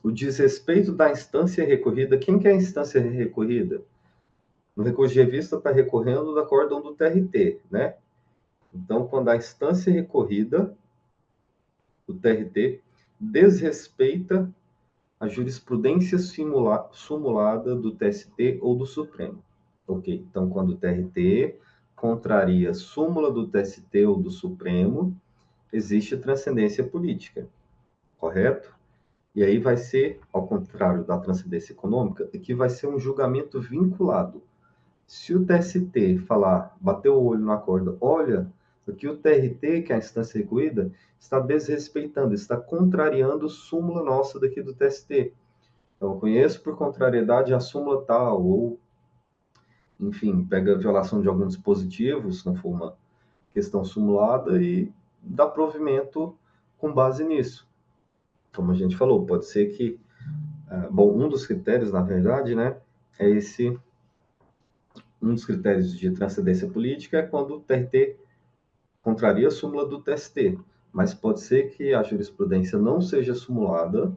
o desrespeito da instância recorrida. Quem que é a instância recorrida? No recurso de revista está recorrendo do acórdão do TRT, né? Então, quando a instância recorrida, o TRT, desrespeita a jurisprudência sumulada do TST ou do Supremo. Ok, então quando o TRT contraria a súmula do TST ou do Supremo, existe transcendência política, correto? E aí vai ser, ao contrário da transcendência econômica, que vai ser um julgamento vinculado. Se o TST falar, bateu o olho na corda, olha, aqui o TRT, que é a instância recuída, está desrespeitando, está contrariando a súmula nossa daqui do TST. Então, eu conheço por contrariedade a súmula tal, ou, enfim, pega a violação de algum dispositivo, se não for uma questão sumulada, e dá provimento com base nisso. Como a gente falou, pode ser que bom, um dos critérios, na verdade, né, é esse. Um dos critérios de transcendência política é quando o TRT contraria a súmula do TST. Mas pode ser que a jurisprudência não seja sumulada,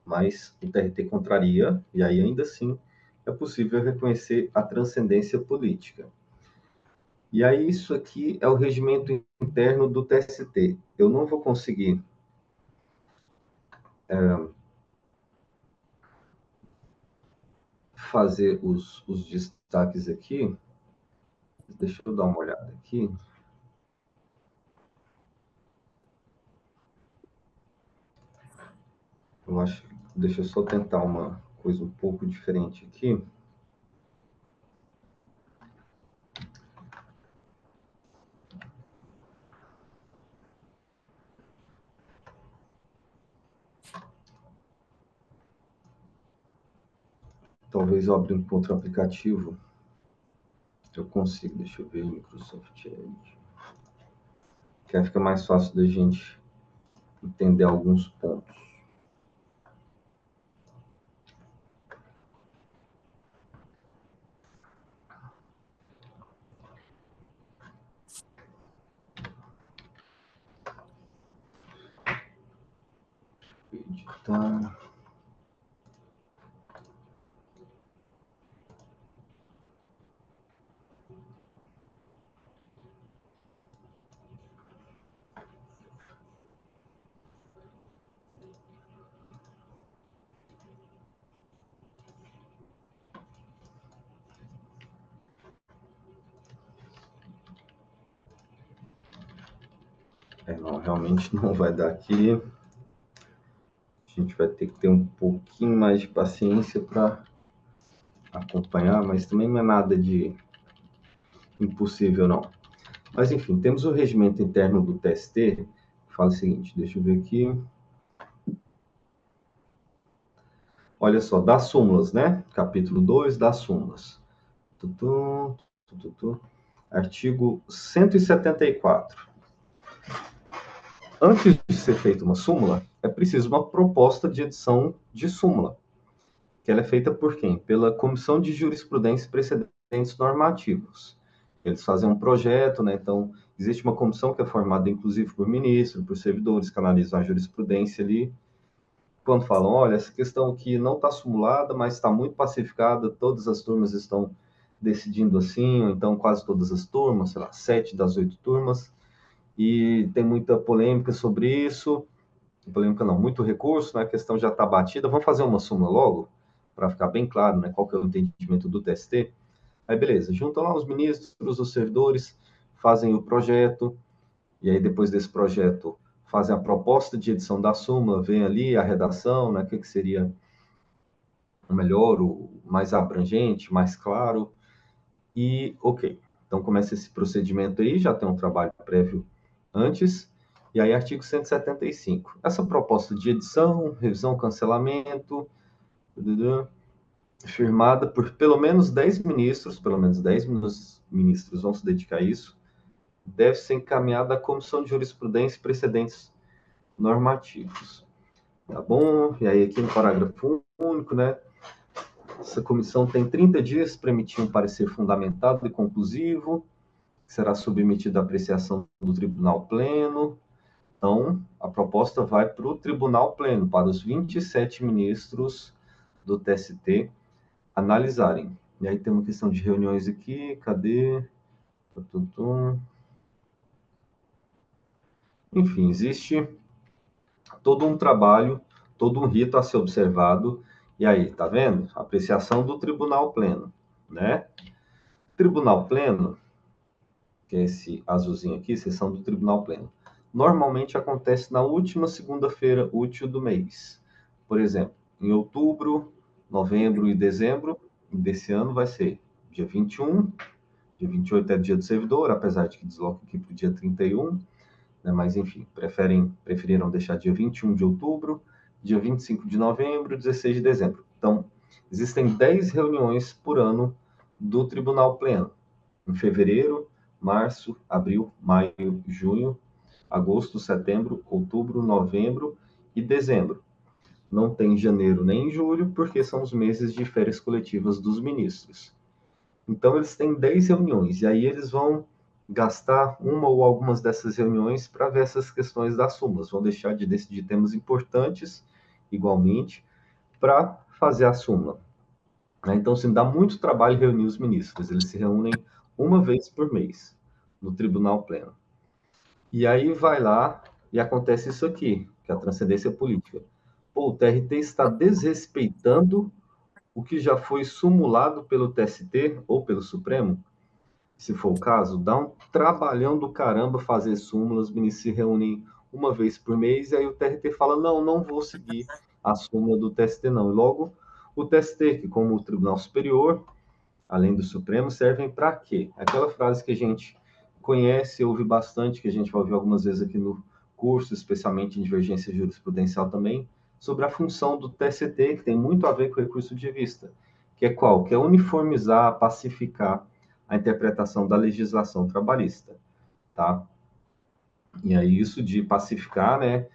mas o TRT contraria, e aí ainda assim é possível reconhecer a transcendência política. E aí isso aqui é o regimento interno do TST. Eu não vou conseguir fazer os destaques aqui. Deixa eu dar uma olhada aqui. Eu acho, deixa eu só tentar uma coisa um pouco diferente aqui. Talvez eu abra um outro aplicativo. Eu consigo, deixa eu ver, Microsoft Edge. Que aí fica mais fácil da gente entender alguns pontos. Editar. Não, realmente não vai dar aqui. A gente vai ter que ter um pouquinho mais de paciência para acompanhar, mas também não é nada de impossível, não. Mas, enfim, temos o regimento interno do TST, que fala o seguinte, deixa eu ver aqui. Olha só, das súmulas, né? Capítulo 2 das súmulas. Artigo 174. Antes de ser feita uma súmula, é preciso uma proposta de edição de súmula, que ela é feita por quem? Pela Comissão de Jurisprudência e Precedentes Normativos. Eles fazem um projeto, né? Então, existe uma comissão que é formada, inclusive, por ministro, por servidores que analisam a jurisprudência ali. Quando falam, olha, essa questão aqui não está simulada, mas está muito pacificada, todas as turmas estão decidindo assim, ou então quase todas as turmas, sei lá, 7 das 8 turmas, e tem muita polêmica sobre isso, polêmica não, muito recurso, né? A questão já está batida, vamos fazer uma súmula logo? para ficar bem claro, né, qual que é o entendimento do TST. Aí, beleza, juntam lá os ministros, os servidores, fazem o projeto, e aí depois desse projeto fazem a proposta de edição da súmula, vem ali a redação, né, o que seria o melhor, o mais abrangente, mais claro, e ok. Então começa esse procedimento aí, já tem um trabalho prévio antes, e aí artigo 175. Essa proposta de edição, revisão, cancelamento, firmada por pelo menos 10 ministros, pelo menos 10 ministros vão se dedicar a isso, deve ser encaminhada à Comissão de Jurisprudência e Precedentes Normativos. Tá bom? E aí aqui no parágrafo único, né? Essa comissão tem 30 dias para emitir um parecer fundamentado e conclusivo, que será submetido à apreciação do Tribunal Pleno. Então, a proposta vai para o Tribunal Pleno, para os 27 ministros do TST analisarem. E aí tem uma questão de reuniões aqui, cadê? Enfim, existe todo um trabalho, todo um rito a ser observado. E aí, tá vendo? Apreciação do Tribunal Pleno, né? Tribunal Pleno, que é esse azulzinho aqui, sessão do Tribunal Pleno, normalmente acontece na última segunda-feira útil do mês. Por exemplo, em outubro, novembro e dezembro desse ano vai ser dia 21, dia 28 é dia do servidor, apesar de que desloca aqui para o dia 31, né, mas enfim, preferiram deixar dia 21 de outubro, dia 25 de novembro, 16 de dezembro. Então, existem 10 reuniões por ano do Tribunal Pleno, em fevereiro, março, abril, maio, junho, agosto, setembro, outubro, novembro e dezembro. Não tem janeiro nem julho, porque são os meses de férias coletivas dos ministros. Então, eles têm 10 reuniões, e aí eles vão gastar uma ou algumas dessas reuniões para ver essas questões das súmulas. Vão deixar de decidir temas importantes, igualmente, para fazer a súmula. Então, assim, dá muito trabalho reunir os ministros. Eles se reúnem uma vez por mês no Tribunal Pleno. E aí vai lá e acontece isso aqui, que é a transcendência política. Pô, o TRT está desrespeitando o que já foi sumulado pelo TST ou pelo Supremo. Se for o caso, dá um trabalhão do caramba fazer súmulas, os ministros se reúnem uma vez por mês, e aí o TRT fala, não vou seguir a súmula do TST, não. E logo, o TST, que como o Tribunal Superior, além do Supremo, servem para quê? Aquela frase que a gente conhece, ouve bastante, que a gente vai ouvir algumas vezes aqui no curso, especialmente em divergência jurisprudencial também, sobre a função do TST, que tem muito a ver com o recurso de vista, que é qual? Que é uniformizar, pacificar a interpretação da legislação trabalhista, tá? E aí isso de pacificar, né,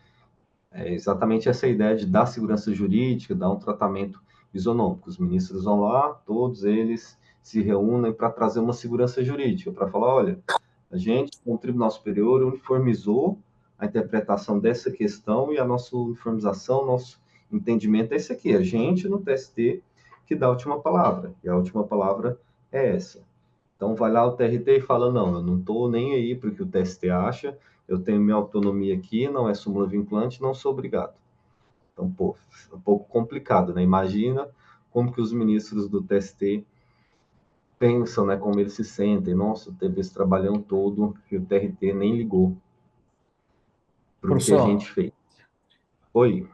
é exatamente essa ideia de dar segurança jurídica, dar um tratamento isonômico. Os ministros vão lá, todos eles se reúnem para trazer uma segurança jurídica, para falar, olha, a gente, como Tribunal Superior, uniformizou a interpretação dessa questão e a nossa uniformização, nosso entendimento é esse aqui, a gente no TST que dá a última palavra, e a última palavra é essa. Então, vai lá o TRT e fala, não, eu não estou nem aí para o que o TST acha, eu tenho minha autonomia aqui, não é súmula vinculante, não sou obrigado. Então, pô, é um pouco complicado, né? Imagina como que os ministros do TST pensam, né? Como eles se sentem. Nossa, teve esse trabalhão todo e o TRT nem ligou para o que a Professor, gente fez. Oi,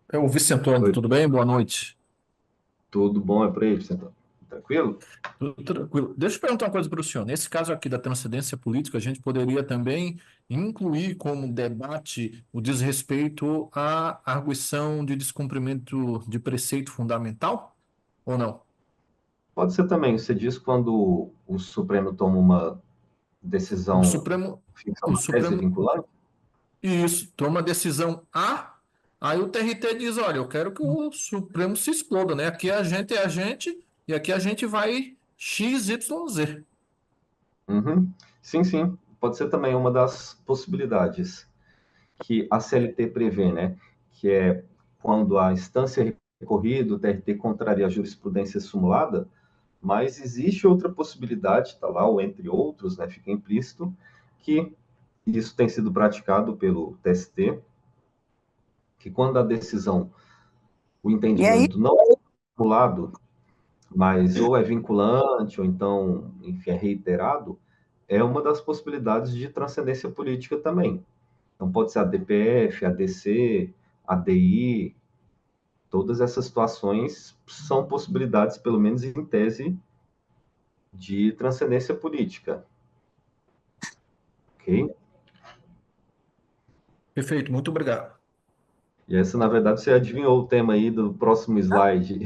é o Vicente Antônio, oi, tudo bem? Boa noite. tudo bom? É para aí, Vicentão? Tranquilo? Tudo tranquilo. Deixa eu perguntar uma coisa para o senhor. Nesse caso aqui da transcendência política, a gente poderia também incluir como debate o desrespeito à arguição de descumprimento de preceito fundamental? Ou não? Pode ser também. Você diz quando o Supremo toma uma O decisão, Supremo, fixa o uma tese Supremo, vinculante? isso, toma decisão A, aí o TRT diz, olha, eu quero que o Supremo se exploda, né? Aqui a gente é a gente e aqui a gente vai XYZ. Uhum. Sim, sim. Pode ser também uma das possibilidades que a CLT prevê, né? Que é quando a instância recorrida, o TRT contraria a jurisprudência simulada, mas existe outra possibilidade, está lá, ou entre outros, né? Fica implícito, que isso tem sido praticado pelo TST, que quando a decisão, o E aí, entendimento não é simulado, mas ou é vinculante, ou então, enfim, é reiterado, é uma das possibilidades de transcendência política também. Então, pode ser a DPF, a DC, a DI, todas essas situações são possibilidades, pelo menos em tese, de transcendência política. Ok? Perfeito, muito obrigado. E essa, na verdade, você adivinhou o tema aí do próximo slide,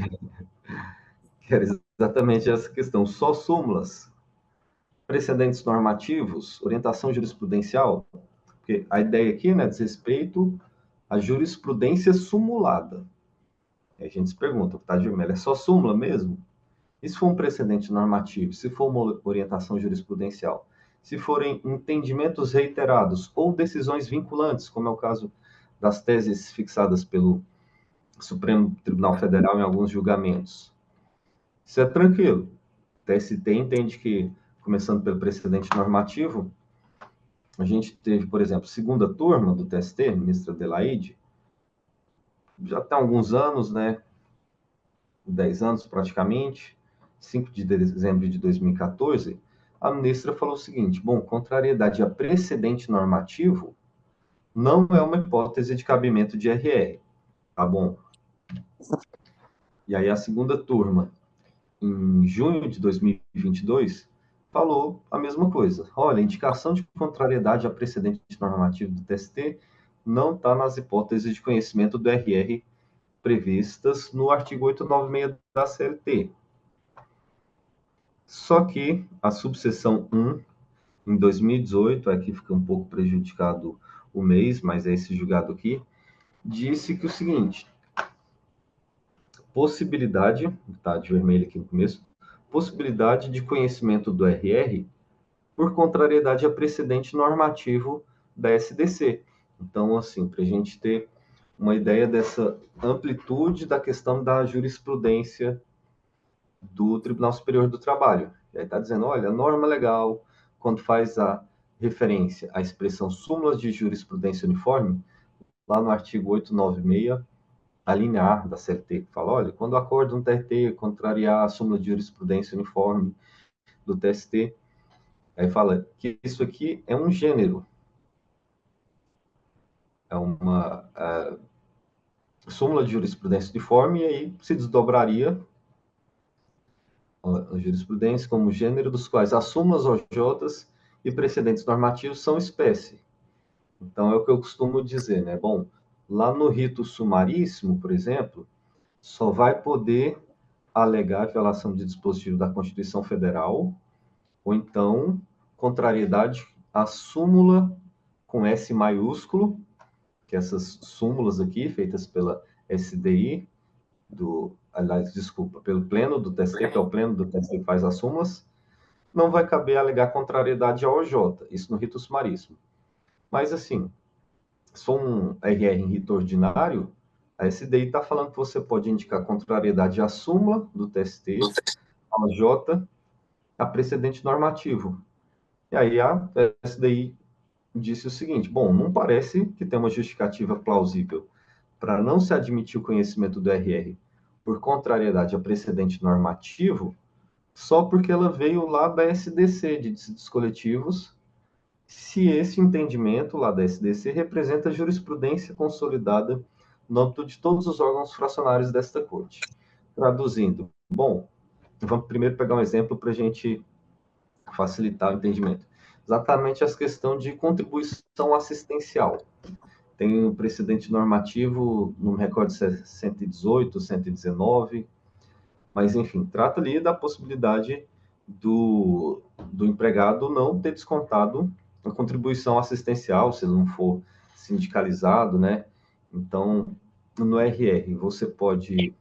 que era exatamente essa questão. Só súmulas, precedentes normativos, orientação jurisprudencial, porque a ideia aqui, né, diz respeito à jurisprudência sumulada. Aí a gente se pergunta, tá, Gilmelo, é só súmula mesmo? E se for um precedente normativo, se for uma orientação jurisprudencial, se forem entendimentos reiterados ou decisões vinculantes, como é o caso das teses fixadas pelo Supremo Tribunal Federal em alguns julgamentos, isso é tranquilo. O TST entende que, começando pelo precedente normativo, a gente teve, por exemplo, segunda turma do TST, ministra Adelaide, já tem alguns anos, né, 10 anos praticamente, 5 de dezembro de 2014, a ministra falou o seguinte: bom, contrariedade a precedente normativo não é uma hipótese de cabimento de RR, tá bom? E aí a segunda turma, em junho de 2022, falou a mesma coisa. Olha, a indicação de contrariedade a precedente normativo do TST não está nas hipóteses de conhecimento do RR previstas no artigo 896 da CLT. Só que a subseção 1, em 2018, aqui fica um pouco prejudicado o mês, mas é esse julgado aqui, disse que o seguinte: possibilidade, tá de vermelho aqui no começo, possibilidade de conhecimento do RR por contrariedade a precedente normativo da SDC. Então, assim, para a gente ter uma ideia dessa amplitude da questão da jurisprudência do Tribunal Superior do Trabalho. E aí está dizendo, olha, a norma legal, quando faz a referência à expressão súmulas de jurisprudência uniforme, lá no artigo 896, a linha A da CLT, que fala, olha, quando o acordo no TRT contrariar a súmula de jurisprudência uniforme do TST, aí fala que isso aqui é um gênero, é uma súmula de jurisprudência uniforme, e aí se desdobraria a jurisprudência como gênero dos quais as súmulas OJs e precedentes normativos são espécie. Então, é o que eu costumo dizer, né? Bom, lá no rito sumaríssimo, por exemplo, só vai poder alegar violação de dispositivo da Constituição Federal ou então contrariedade à súmula com S maiúsculo, que essas súmulas aqui, feitas pela SDI, aliás, desculpa, pelo pleno do TST, que é o pleno do TST que faz as súmulas, não vai caber alegar contrariedade ao OJ, isso no rito sumaríssimo. Mas, assim, se for um RR em rito ordinário, a SDI está falando que você pode indicar contrariedade à súmula do TST, ao OJ, a precedente normativo. E aí a SDI disse o seguinte: bom, não parece que tem uma justificativa plausível para não se admitir o conhecimento do RR por contrariedade a precedente normativo, só porque ela veio lá da SDC, de dissídios coletivos, se esse entendimento lá da SDC representa jurisprudência consolidada no âmbito de todos os órgãos fracionários desta Corte. Traduzindo, bom, vamos primeiro pegar um exemplo para a gente facilitar o entendimento. Exatamente essa questão de contribuição assistencial. Tem um precedente normativo, não me recordo se é 118, 119, mas, enfim, trata ali da possibilidade do empregado não ter descontado a contribuição assistencial, se não for sindicalizado, né? Então, no RR, você pode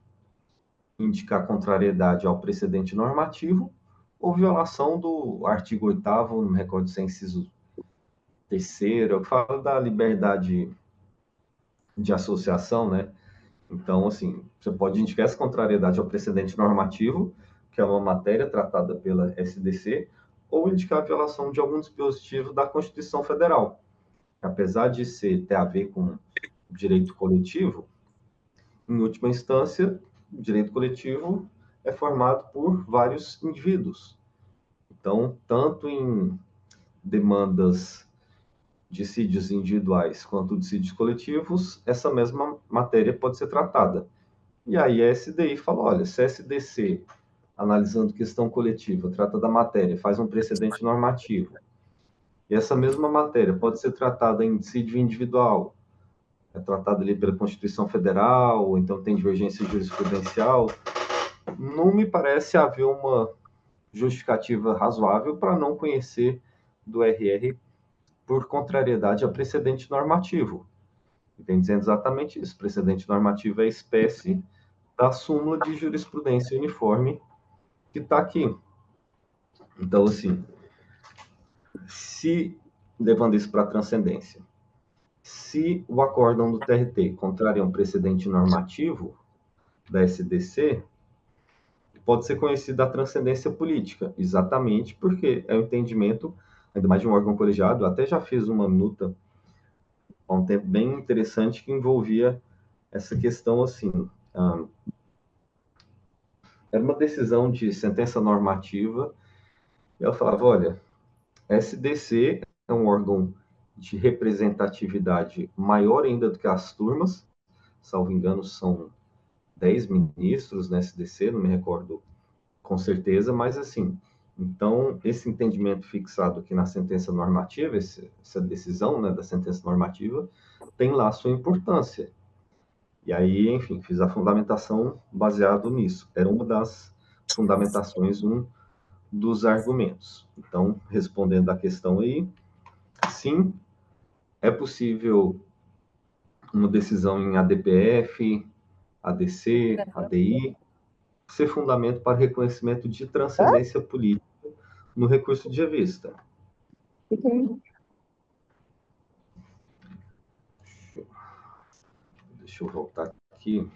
indicar contrariedade ao precedente normativo ou violação do artigo 8º, não me recordo se é inciso 3º, que fala da liberdade de associação, né? Então, assim, você pode indicar essa contrariedade ao precedente normativo, que é uma matéria tratada pela SDC, ou indicar a violação de algum dispositivo da Constituição Federal. Apesar de ter a ver com direito coletivo, em última instância, o direito coletivo é formado por vários indivíduos. Então, tanto em demandas dissídios individuais quanto dissídios coletivos, essa mesma matéria pode ser tratada. E aí a SDI fala, olha, se a SDC, analisando questão coletiva, trata da matéria, faz um precedente normativo, e essa mesma matéria pode ser tratada em dissídio individual, é tratada ali pela Constituição Federal, ou então tem divergência jurisprudencial, não me parece haver uma justificativa razoável para não conhecer do RR por contrariedade a precedente normativo. E vem dizendo exatamente isso. Precedente normativo é a espécie da súmula de jurisprudência uniforme que está aqui. Então, assim, se, levando isso para a transcendência, se o acórdão do TRT contraria um precedente normativo da SDC, pode ser conhecida a transcendência política, exatamente porque é o entendimento, ainda mais de um órgão colegiado. Eu até já fiz uma minuta há um tempo bem interessante que envolvia essa questão assim. Era uma decisão de sentença normativa, e eu falava, olha, SDC é um órgão de representatividade maior ainda do que as turmas, salvo engano, são 10 ministros na SDC, não me recordo com certeza, mas assim, então, esse entendimento fixado aqui na sentença normativa, essa decisão, né, da sentença normativa, tem lá sua importância. E aí, enfim, fiz a fundamentação baseado nisso. Era uma das fundamentações, um dos argumentos. Então, respondendo à questão aí, sim, é possível uma decisão em ADPF, ADC, ADI, ser fundamento para reconhecimento de transcendência política no recurso de revista. Deixa eu voltar aqui.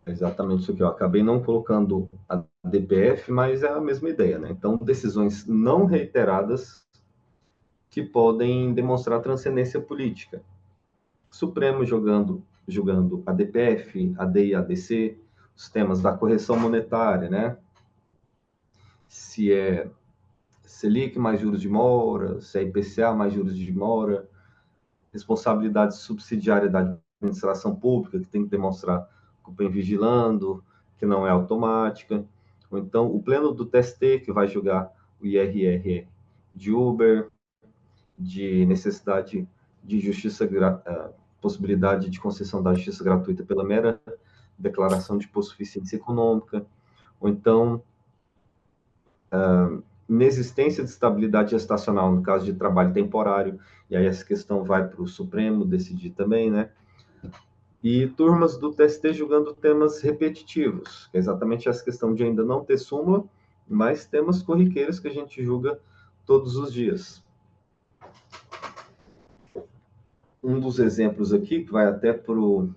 Exatamente isso aqui. Eu acabei não colocando a DPF, mas é a mesma ideia, né? Então, decisões não reiteradas que podem demonstrar transcendência política. Supremo julgando a DPF, a AD e a ADC, os temas da correção monetária, né? Se é Selic mais juros de mora, se é IPCA mais juros de mora, responsabilidade subsidiária da administração pública, que tem que demonstrar que o bem vigilando, que não é automática. Ou então, o pleno do TST, que vai julgar o IRR de Uber, de necessidade de justiça, possibilidade de concessão da justiça gratuita pela mera declaração de hipossuficiência econômica. Ou então, inexistência de estabilidade gestacional no caso de trabalho temporário, e aí essa questão vai para o Supremo decidir também, né? E turmas do TST julgando temas repetitivos, que é exatamente essa questão de ainda não ter súmula, mas temas corriqueiros que a gente julga todos os dias. Um dos exemplos aqui, que vai até para o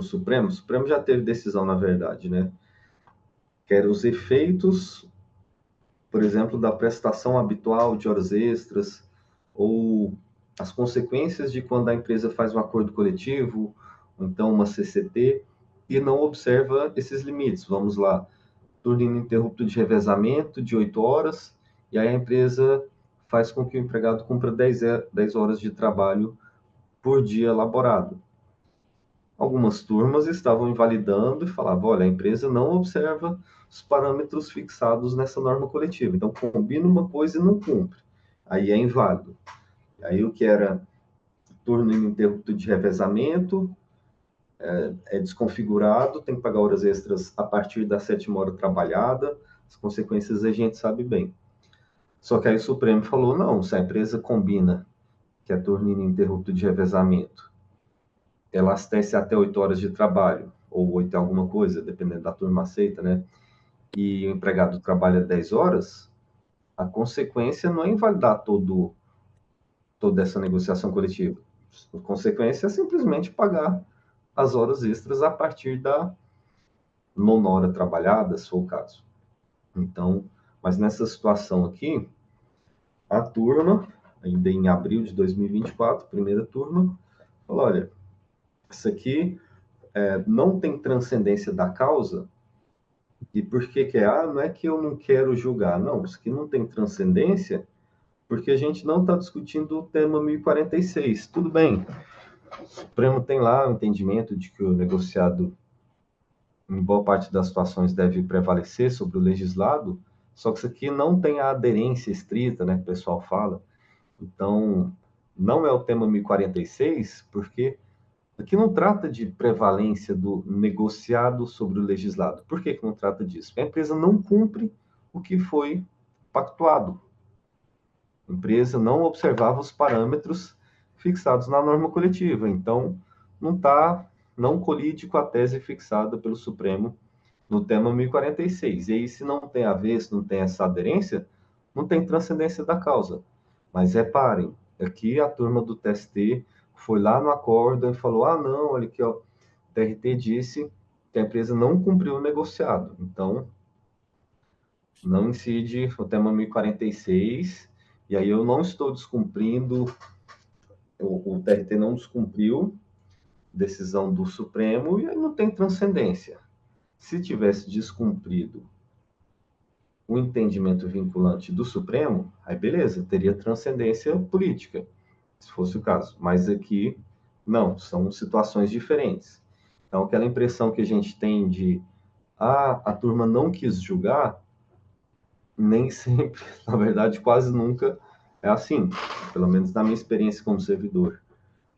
Supremo, o Supremo já teve decisão, na verdade, né? Que eram os efeitos, por exemplo, da prestação habitual de horas extras, ou as consequências de quando a empresa faz um acordo coletivo, ou então uma CCT, e não observa esses limites. Vamos lá, turno ininterrupto de revezamento de 8 horas, e aí a empresa faz com que o empregado cumpra 10 horas de trabalho por dia laborado. Algumas turmas estavam invalidando e falavam, olha, a empresa não observa os parâmetros fixados nessa norma coletiva, então combina uma coisa e não cumpre. Aí é inválido. Aí o que era turno ininterrupto de revezamento é desconfigurado, tem que pagar horas extras a partir da 7ª hora trabalhada, as consequências a gente sabe bem. Só que aí o Supremo falou, não, se a empresa combina que é turno ininterrupto de revezamento, ela abastece até 8 horas de trabalho, ou 8 alguma coisa, dependendo da turma aceita, né? E o empregado trabalha 10 horas, a consequência não é invalidar toda essa negociação coletiva. A consequência é simplesmente pagar as horas extras a partir da nona hora trabalhada, se for o caso. Então, mas nessa situação aqui, a turma, ainda em abril de 2024, primeira turma, falou, olha, isso aqui não tem transcendência da causa. E por que que é? Não é que eu não quero julgar. Não, isso aqui não tem transcendência porque a gente não está discutindo o tema 1046. Tudo bem, o Supremo tem lá o entendimento de que o negociado, em boa parte das situações, deve prevalecer sobre o legislado, só que isso aqui não tem a aderência estrita, né, que o pessoal fala. Então, não é o tema 1046, porque aqui não trata de prevalência do negociado sobre o legislado. Por que que não trata disso? Porque a empresa não cumpre o que foi pactuado. A empresa não observava os parâmetros fixados na norma coletiva. Então, não colide com a tese fixada pelo Supremo no tema 1046. E aí, se não tem a ver, se não tem essa aderência, não tem transcendência da causa. Mas reparem, aqui a turma do TST foi lá no acórdão e falou, não, olha aqui, ó, o TRT disse que a empresa não cumpriu o negociado. Então, não incide o tema 1046, e aí eu não estou descumprindo, o TRT não descumpriu decisão do Supremo, e aí não tem transcendência. Se tivesse descumprido o entendimento vinculante do Supremo, aí beleza, teria transcendência política, se fosse o caso. Mas aqui, não, são situações diferentes. Então, aquela impressão que a gente tem de, a turma não quis julgar, nem sempre, na verdade, quase nunca é assim, pelo menos na minha experiência como servidor.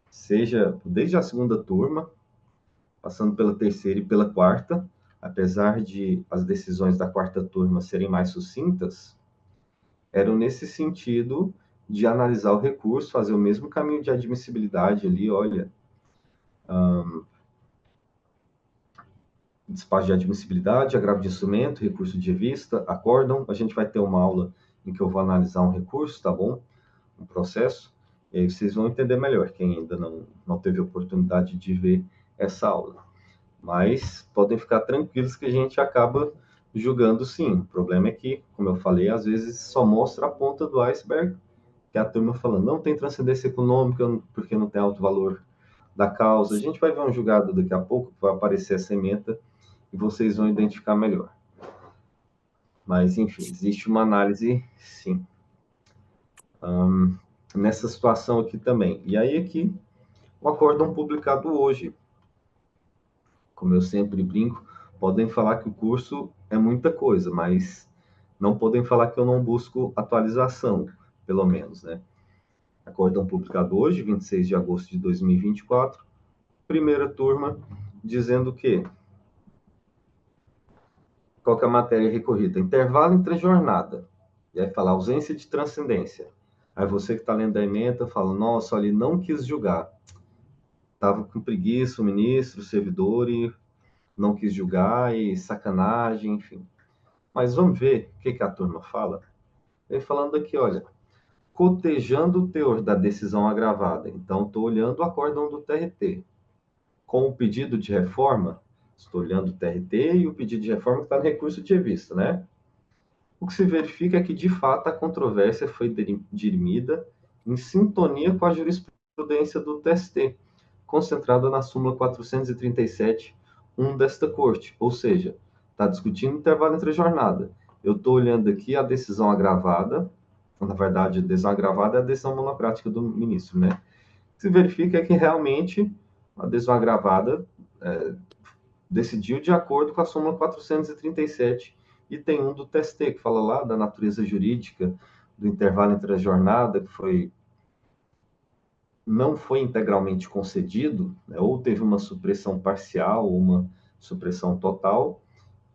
Seja desde a segunda turma, passando pela terceira e pela quarta, apesar de as decisões da quarta turma serem mais sucintas, eram nesse sentido de analisar o recurso, fazer o mesmo caminho de admissibilidade ali, olha, despacho de admissibilidade, agravo de instrumento, recurso de revista, acórdão. A gente vai ter uma aula em que eu vou analisar um recurso, tá bom? Um processo, e aí vocês vão entender melhor, quem ainda não teve oportunidade de ver essa aula. Mas podem ficar tranquilos que a gente acaba julgando sim. O problema é que, como eu falei, às vezes só mostra a ponta do iceberg, que é a turma falando, não tem transcendência econômica porque não tem alto valor da causa. A gente vai ver um julgado daqui a pouco, vai aparecer essa ementa e vocês vão identificar melhor. Mas, enfim, existe uma análise, sim. Nessa situação aqui também. E aí aqui, o acórdão publicado hoje. Como eu sempre brinco, podem falar que o curso é muita coisa, mas não podem falar que eu não busco atualização, pelo menos, né? Acórdão publicado hoje, 26 de agosto de 2024, primeira turma, dizendo que qual que é a matéria recorrida? Intervalo entre a jornada. E aí fala ausência de transcendência. Aí você que está lendo a ementa fala, nossa, olha, não quis julgar. Estava com preguiça o ministro, o servidor, e não quis julgar, e sacanagem, enfim. Mas vamos ver o que a turma fala. Ele falando aqui, olha, cotejando o teor da decisão agravada. Então, estou olhando o acórdão do TRT. Com o pedido de reforma, estou olhando o TRT e o pedido de reforma que está no recurso de revista, né? O que se verifica é que, de fato, a controvérsia foi dirimida em sintonia com a jurisprudência do TST, concentrada na súmula 437.1 desta Corte. Ou seja, está discutindo o intervalo entre a jornada. Eu estou olhando aqui a decisão agravada, na verdade, a decisão agravada é a decisão monocrática do ministro, né? O que se verifica é que, realmente, a decisão agravada decidiu de acordo com a súmula 437 e tem um do TST, que fala lá da natureza jurídica do intervalo entre a jornada, que não foi integralmente concedido, né, ou teve uma supressão parcial, ou uma supressão total,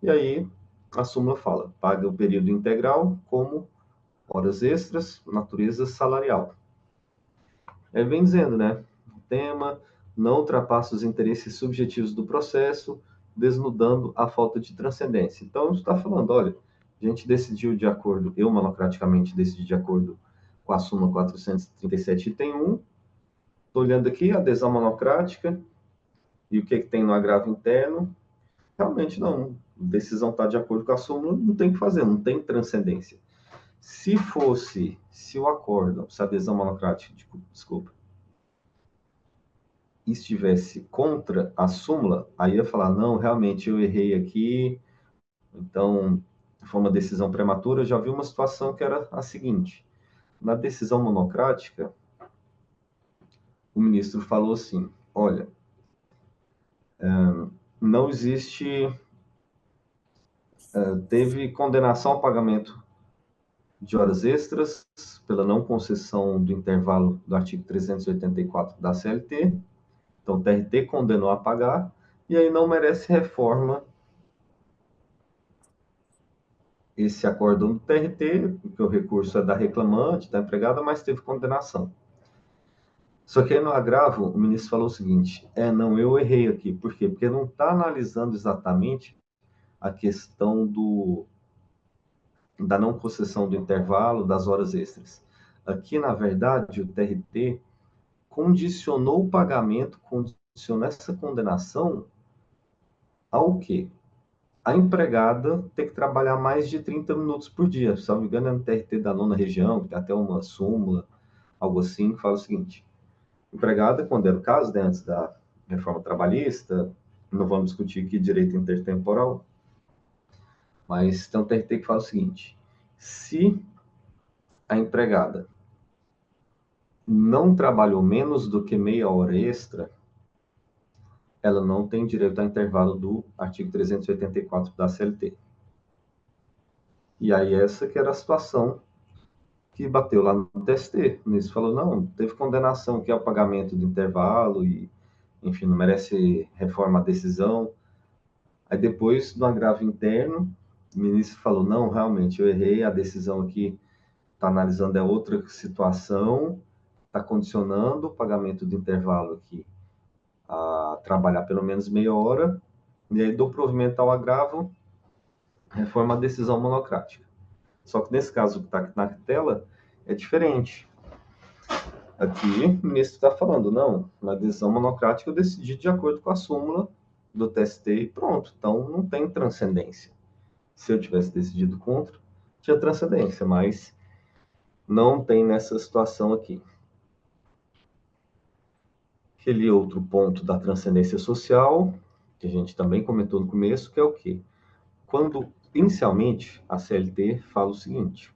e aí a súmula fala, paga o período integral como horas extras, natureza salarial. É bem dizendo, né? O tema não ultrapassa os interesses subjetivos do processo, desnudando a falta de transcendência. Então, está falando, olha, a gente decidiu de acordo, eu monocraticamente decidi de acordo com a súmula 437 item 1, Estou olhando aqui, adesão monocrática, e o que tem no agravo interno. Realmente não. A decisão está de acordo com a súmula, não tem o que fazer, não tem transcendência. Se o acórdão, se a adesão monocrática, desculpa, estivesse contra a súmula, aí ia falar, não, realmente eu errei aqui, então foi uma decisão prematura. Eu já vi uma situação que era a seguinte: na decisão monocrática, o ministro falou assim, olha, não existe, teve condenação ao pagamento de horas extras pela não concessão do intervalo do artigo 384 da CLT, então o TRT condenou a pagar, e aí não merece reforma esse acórdão do TRT, porque o recurso é da reclamante, da empregada, mas teve condenação. Só que aí no agravo, o ministro falou o seguinte, não, eu errei aqui. Por quê? Porque não está analisando exatamente a questão da não concessão do intervalo, das horas extras. Aqui, na verdade, o TRT condicionou o pagamento, condicionou essa condenação ao quê? A empregada tem que trabalhar mais de 30 minutos por dia. Se não me engano, é no TRT da nona região, que tem até uma súmula, algo assim, que fala o seguinte: empregada, quando era o caso, né, antes da reforma trabalhista, não vamos discutir aqui direito intertemporal, mas tem um TRT que fala o seguinte: se a empregada não trabalhou menos do que meia hora extra, ela não tem direito ao intervalo do artigo 384 da CLT. E aí essa que era a situação que bateu lá no TST. O ministro falou, não, teve condenação que é o pagamento do intervalo e, enfim, não merece reforma a decisão. Aí depois, no agravo interno, o ministro falou, não, realmente, eu errei, a decisão aqui está analisando outra situação, está condicionando o pagamento do intervalo aqui a trabalhar pelo menos meia hora, e aí dou provimento ao agravo, reforma a decisão monocrática. Só que nesse caso que está aqui na tela, é diferente. Aqui, o ministro está falando, não, na decisão monocrática eu decidi de acordo com a súmula do TST e pronto, então não tem transcendência. Se eu tivesse decidido contra, tinha transcendência, mas não tem nessa situação aqui. Aquele outro ponto da transcendência social, que a gente também comentou no começo, que é o quê? Quando, inicialmente, a CLT fala o seguinte,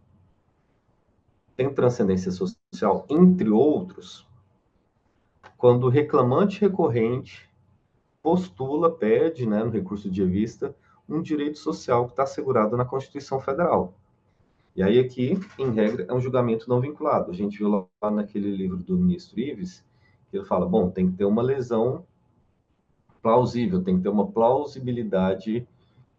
tem transcendência social, entre outros, quando o reclamante recorrente postula, pede, né, no recurso de revista, um direito social que está assegurado na Constituição Federal. E aí aqui, em regra, é um julgamento não vinculado. A gente viu lá naquele livro do ministro Ives, que ele fala, bom, tem que ter uma lesão plausível, tem que ter uma plausibilidade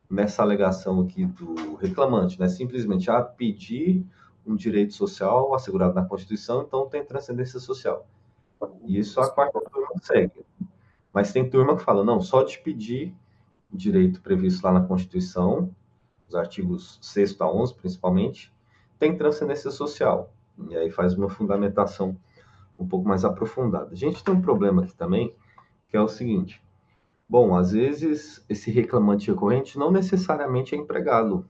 nessa alegação aqui do reclamante, né? Simplesmente, pedir um direito social assegurado na Constituição, então tem transcendência social. E isso a quarta turma segue. Mas tem turma que fala, não, só de pedir direito previsto lá na Constituição, os artigos 6º a 11, principalmente, tem transcendência social. E aí faz uma fundamentação um pouco mais aprofundada. A gente tem um problema aqui também, que é o seguinte, bom, às vezes esse reclamante recorrente não necessariamente é empregado,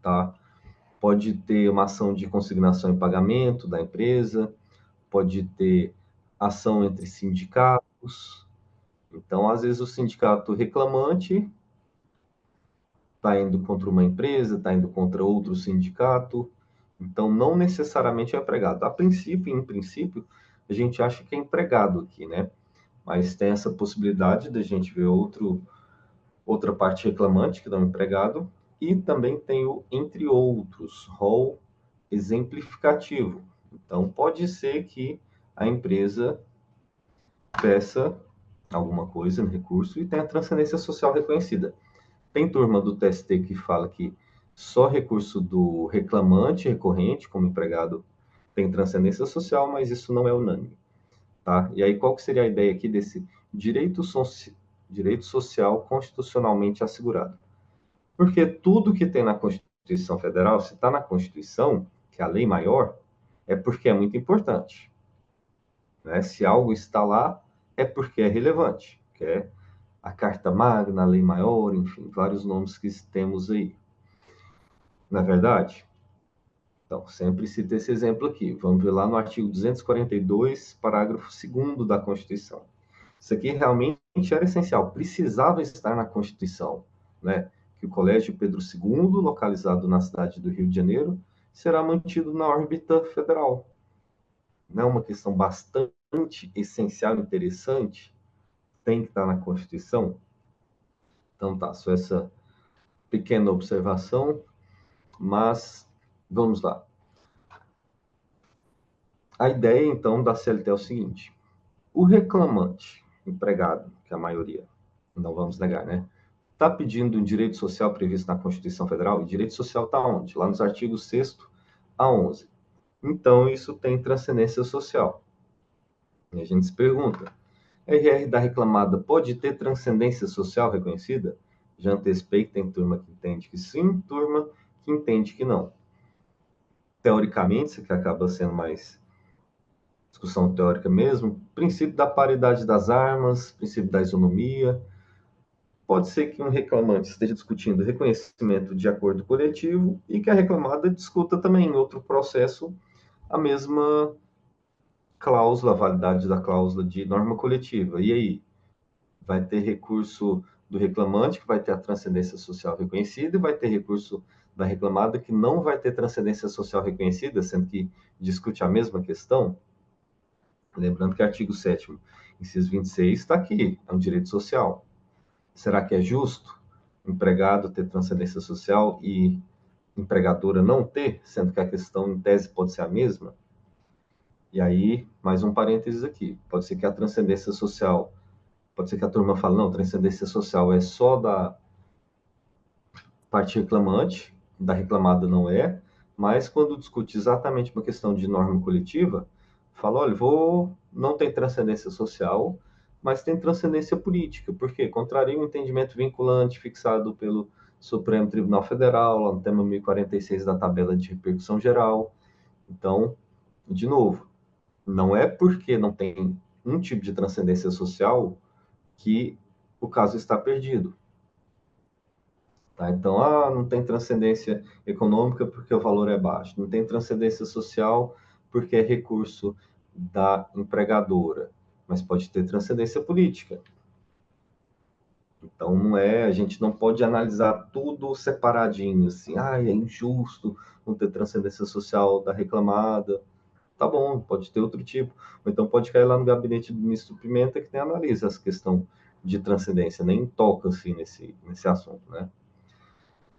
tá? Pode ter uma ação de consignação e pagamento da empresa, pode ter ação entre sindicatos. Então, às vezes o sindicato reclamante está indo contra uma empresa, está indo contra outro sindicato, então não necessariamente é empregado. A princípio, em princípio, a gente acha que é empregado aqui, né? Mas tem essa possibilidade da gente ver outra parte reclamante que não é empregado, e também tem o entre outros, rol exemplificativo. Então, pode ser que a empresa peça alguma coisa no recurso e tenha transcendência social reconhecida. Tem turma do TST que fala que só recurso do reclamante recorrente, como empregado, tem transcendência social, mas isso não é unânime, tá? E aí, qual que seria a ideia aqui desse direito social constitucionalmente assegurado? Porque tudo que tem na Constituição Federal, se está na Constituição, que é a lei maior, é porque é muito importante. né? Se algo está lá, é porque é relevante, que é a Carta Magna, a Lei Maior, enfim, vários nomes que temos aí. Na verdade, então, sempre cito esse exemplo aqui. Vamos ver lá no artigo 242, parágrafo 2º da Constituição. Isso aqui realmente era essencial, precisava estar na Constituição, né? Que o Colégio Pedro II, localizado na cidade do Rio de Janeiro, será mantido na órbita federal. Não é uma questão bastante essencial, interessante, tem que estar na Constituição. Então tá, só essa pequena observação, mas vamos lá. A ideia, então, da CLT é o seguinte: o reclamante, empregado, que é a maioria, não vamos negar, né? Está pedindo um direito social previsto na Constituição Federal, e direito social está onde? Lá nos artigos 6º a 11. Então, isso tem transcendência social. E a gente se pergunta, a RR da reclamada pode ter transcendência social reconhecida? Já antecipei que tem turma que entende que sim, turma que entende que não. Teoricamente, isso aqui acaba sendo mais discussão teórica mesmo, princípio da paridade das armas, princípio da isonomia. Pode ser que um reclamante esteja discutindo reconhecimento de acordo coletivo e que a reclamada discuta também em outro processo a mesma cláusula, a validade da cláusula de norma coletiva. E aí? Vai ter recurso do reclamante, que vai ter a transcendência social reconhecida, e vai ter recurso da reclamada, que não vai ter transcendência social reconhecida, sendo que discute a mesma questão. Lembrando que artigo 7º, inciso 26, está aqui, é um direito social. Será que é justo empregado ter transcendência social e empregadora não ter, sendo que a questão em tese pode ser a mesma? E aí, mais um parênteses aqui, pode ser que a transcendência social, pode ser que a turma fale, não, transcendência social é só da parte reclamante, da reclamada não é, mas quando discute exatamente uma questão de norma coletiva, fala, olha, não tem transcendência social, mas tem transcendência política, porque contraria o entendimento vinculante fixado pelo Supremo Tribunal Federal, lá no tema 1046 da tabela de repercussão geral. Então, de novo, não é porque não tem um tipo de transcendência social que o caso está perdido. Tá? Então, não tem transcendência econômica porque o valor é baixo, não tem transcendência social porque é recurso da empregadora, mas pode ter transcendência política. Então, a gente não pode analisar tudo separadinho, assim, é injusto não ter transcendência social da reclamada. Tá bom, pode ter outro tipo. Ou então pode cair lá no gabinete do ministro Pimenta, que nem analisa essa questão de transcendência, nem toca assim nesse assunto, né?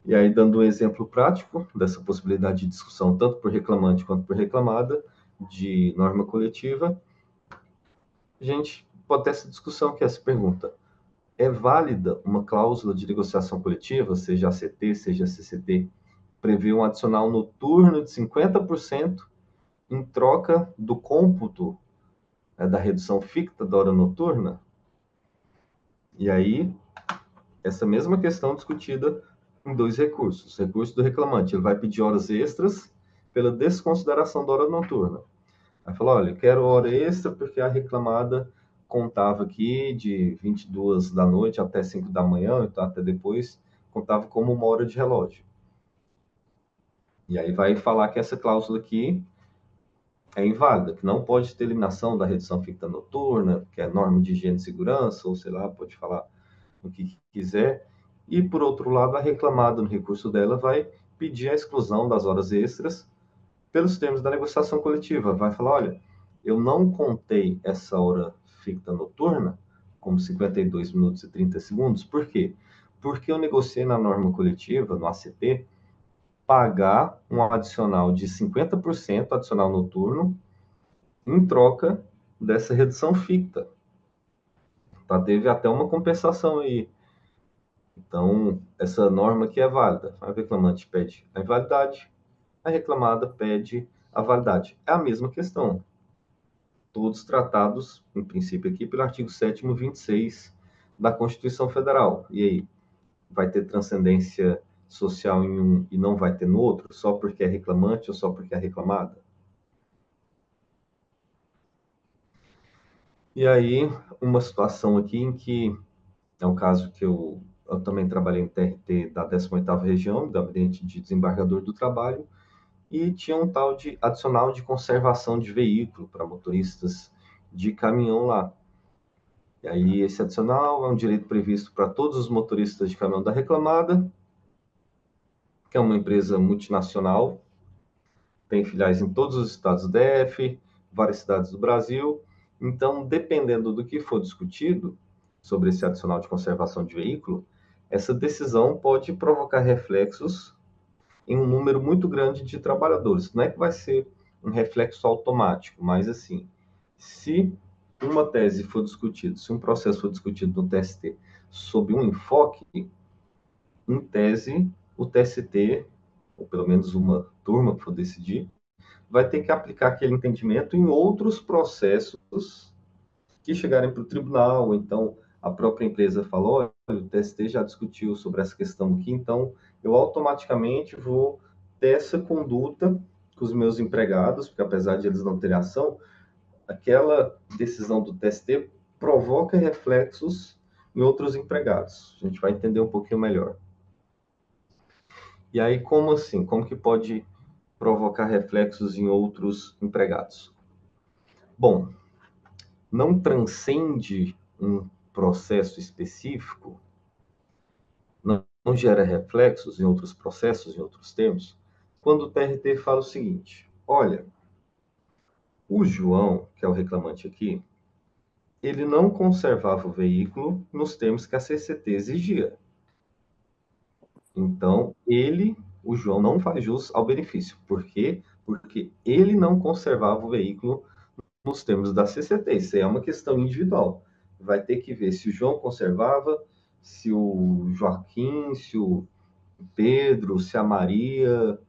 E aí, dando um exemplo prático dessa possibilidade de discussão, tanto por reclamante quanto por reclamada, de norma coletiva, a gente pode ter essa discussão, que é essa pergunta: é válida uma cláusula de negociação coletiva, seja ACT, seja CCT, prever um adicional noturno de 50% em troca do cômputo, da redução ficta da hora noturna? E aí, essa mesma questão discutida em dois recursos. O recurso do reclamante, ele vai pedir horas extras pela desconsideração da hora noturna. Vai falar, olha, eu quero hora extra porque a reclamada contava aqui de 22 da noite até 5 da manhã, então até depois, contava como uma hora de relógio. E aí vai falar que essa cláusula aqui é inválida, que não pode ter eliminação da redução ficta noturna, que é norma de higiene e segurança, ou sei lá, pode falar o que quiser. E, por outro lado, a reclamada no recurso dela vai pedir a exclusão das horas extras pelos termos da negociação coletiva. Vai falar, olha, eu não contei essa hora ficta noturna como 52 minutos e 30 segundos. Por quê? Porque eu negociei na norma coletiva, no ACT, pagar um adicional de 50%, adicional noturno, em troca dessa redução ficta. Tá? Teve até uma compensação aí. Então, essa norma aqui é válida. A reclamante pede a invalidade, a reclamada pede a validade. É a mesma questão. Todos tratados, em princípio, aqui pelo artigo 7º, 26 da Constituição Federal. E aí, vai ter transcendência social em um e não vai ter no outro, só porque é reclamante ou só porque é reclamada? E aí, uma situação aqui em que é um caso que eu também trabalhei em TRT da 18ª Região, Gabinete de Desembargador do Trabalho, e tinha um tal de adicional de conservação de veículo para motoristas de caminhão lá. E aí, esse adicional é um direito previsto para todos os motoristas de caminhão da reclamada, que é uma empresa multinacional, tem filiais em todos os estados DF, várias cidades do Brasil. Então, dependendo do que for discutido sobre esse adicional de conservação de veículo, essa decisão pode provocar reflexos em um número muito grande de trabalhadores. Não é que vai ser um reflexo automático, mas assim, se uma tese for discutida, se um processo for discutido no TST sob um enfoque, em tese, o TST, ou pelo menos uma turma que for decidir, vai ter que aplicar aquele entendimento em outros processos que chegarem para o tribunal, ou então a própria empresa falou, olha, o TST já discutiu sobre essa questão aqui, então eu automaticamente vou ter essa conduta com os meus empregados, porque apesar de eles não terem ação, aquela decisão do TST provoca reflexos em outros empregados. A gente vai entender um pouquinho melhor. E aí, como assim? Como que pode provocar reflexos em outros empregados? Bom, não transcende um processo específico, não gera reflexos em outros processos, em outros termos, quando o TRT fala o seguinte: olha, o João, que é o reclamante aqui, ele não conservava o veículo nos termos que a CCT exigia. Então, o João, não faz jus ao benefício. Por quê? Porque ele não conservava o veículo nos termos da CCT. Isso é uma questão individual. Vai ter que ver se o João conservava, se o Joaquim, se o Pedro, se a Maria,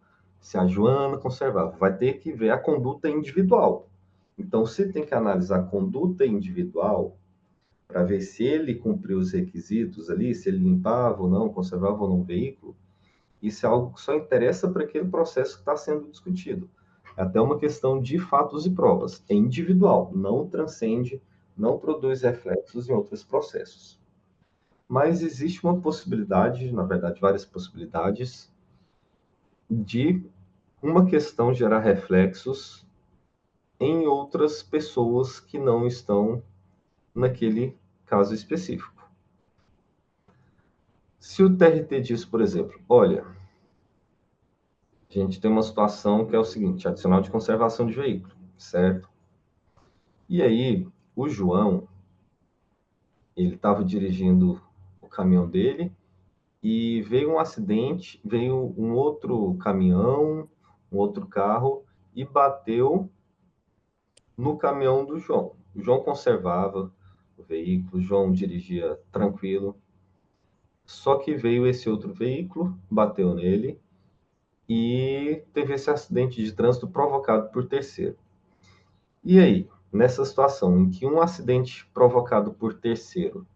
se a Joana conservava. Vai ter que ver a conduta individual. Então, se tem que analisar a conduta individual para ver se ele cumpriu os requisitos ali, se ele limpava ou não, conservava ou não o veículo, isso é algo que só interessa para aquele processo que está sendo discutido. É até uma questão de fatos e provas. É individual, não transcende, não produz reflexos em outros processos. Mas existe uma possibilidade, na verdade, várias possibilidades, de uma questão gerar reflexos em outras pessoas que não estão naquele caso específico. Se o TRT diz, por exemplo, olha, a gente tem uma situação que é o seguinte, adicional de conservação de veículo, certo? E aí, o João, ele estava dirigindo o caminhão dele e veio um acidente, veio um outro caminhão, um outro carro e bateu no caminhão do João. O João conservava o veículo, o João dirigia tranquilo, só que veio esse outro veículo, bateu nele e teve esse acidente de trânsito provocado por terceiro. E aí, nessa situação em que um acidente provocado por terceiro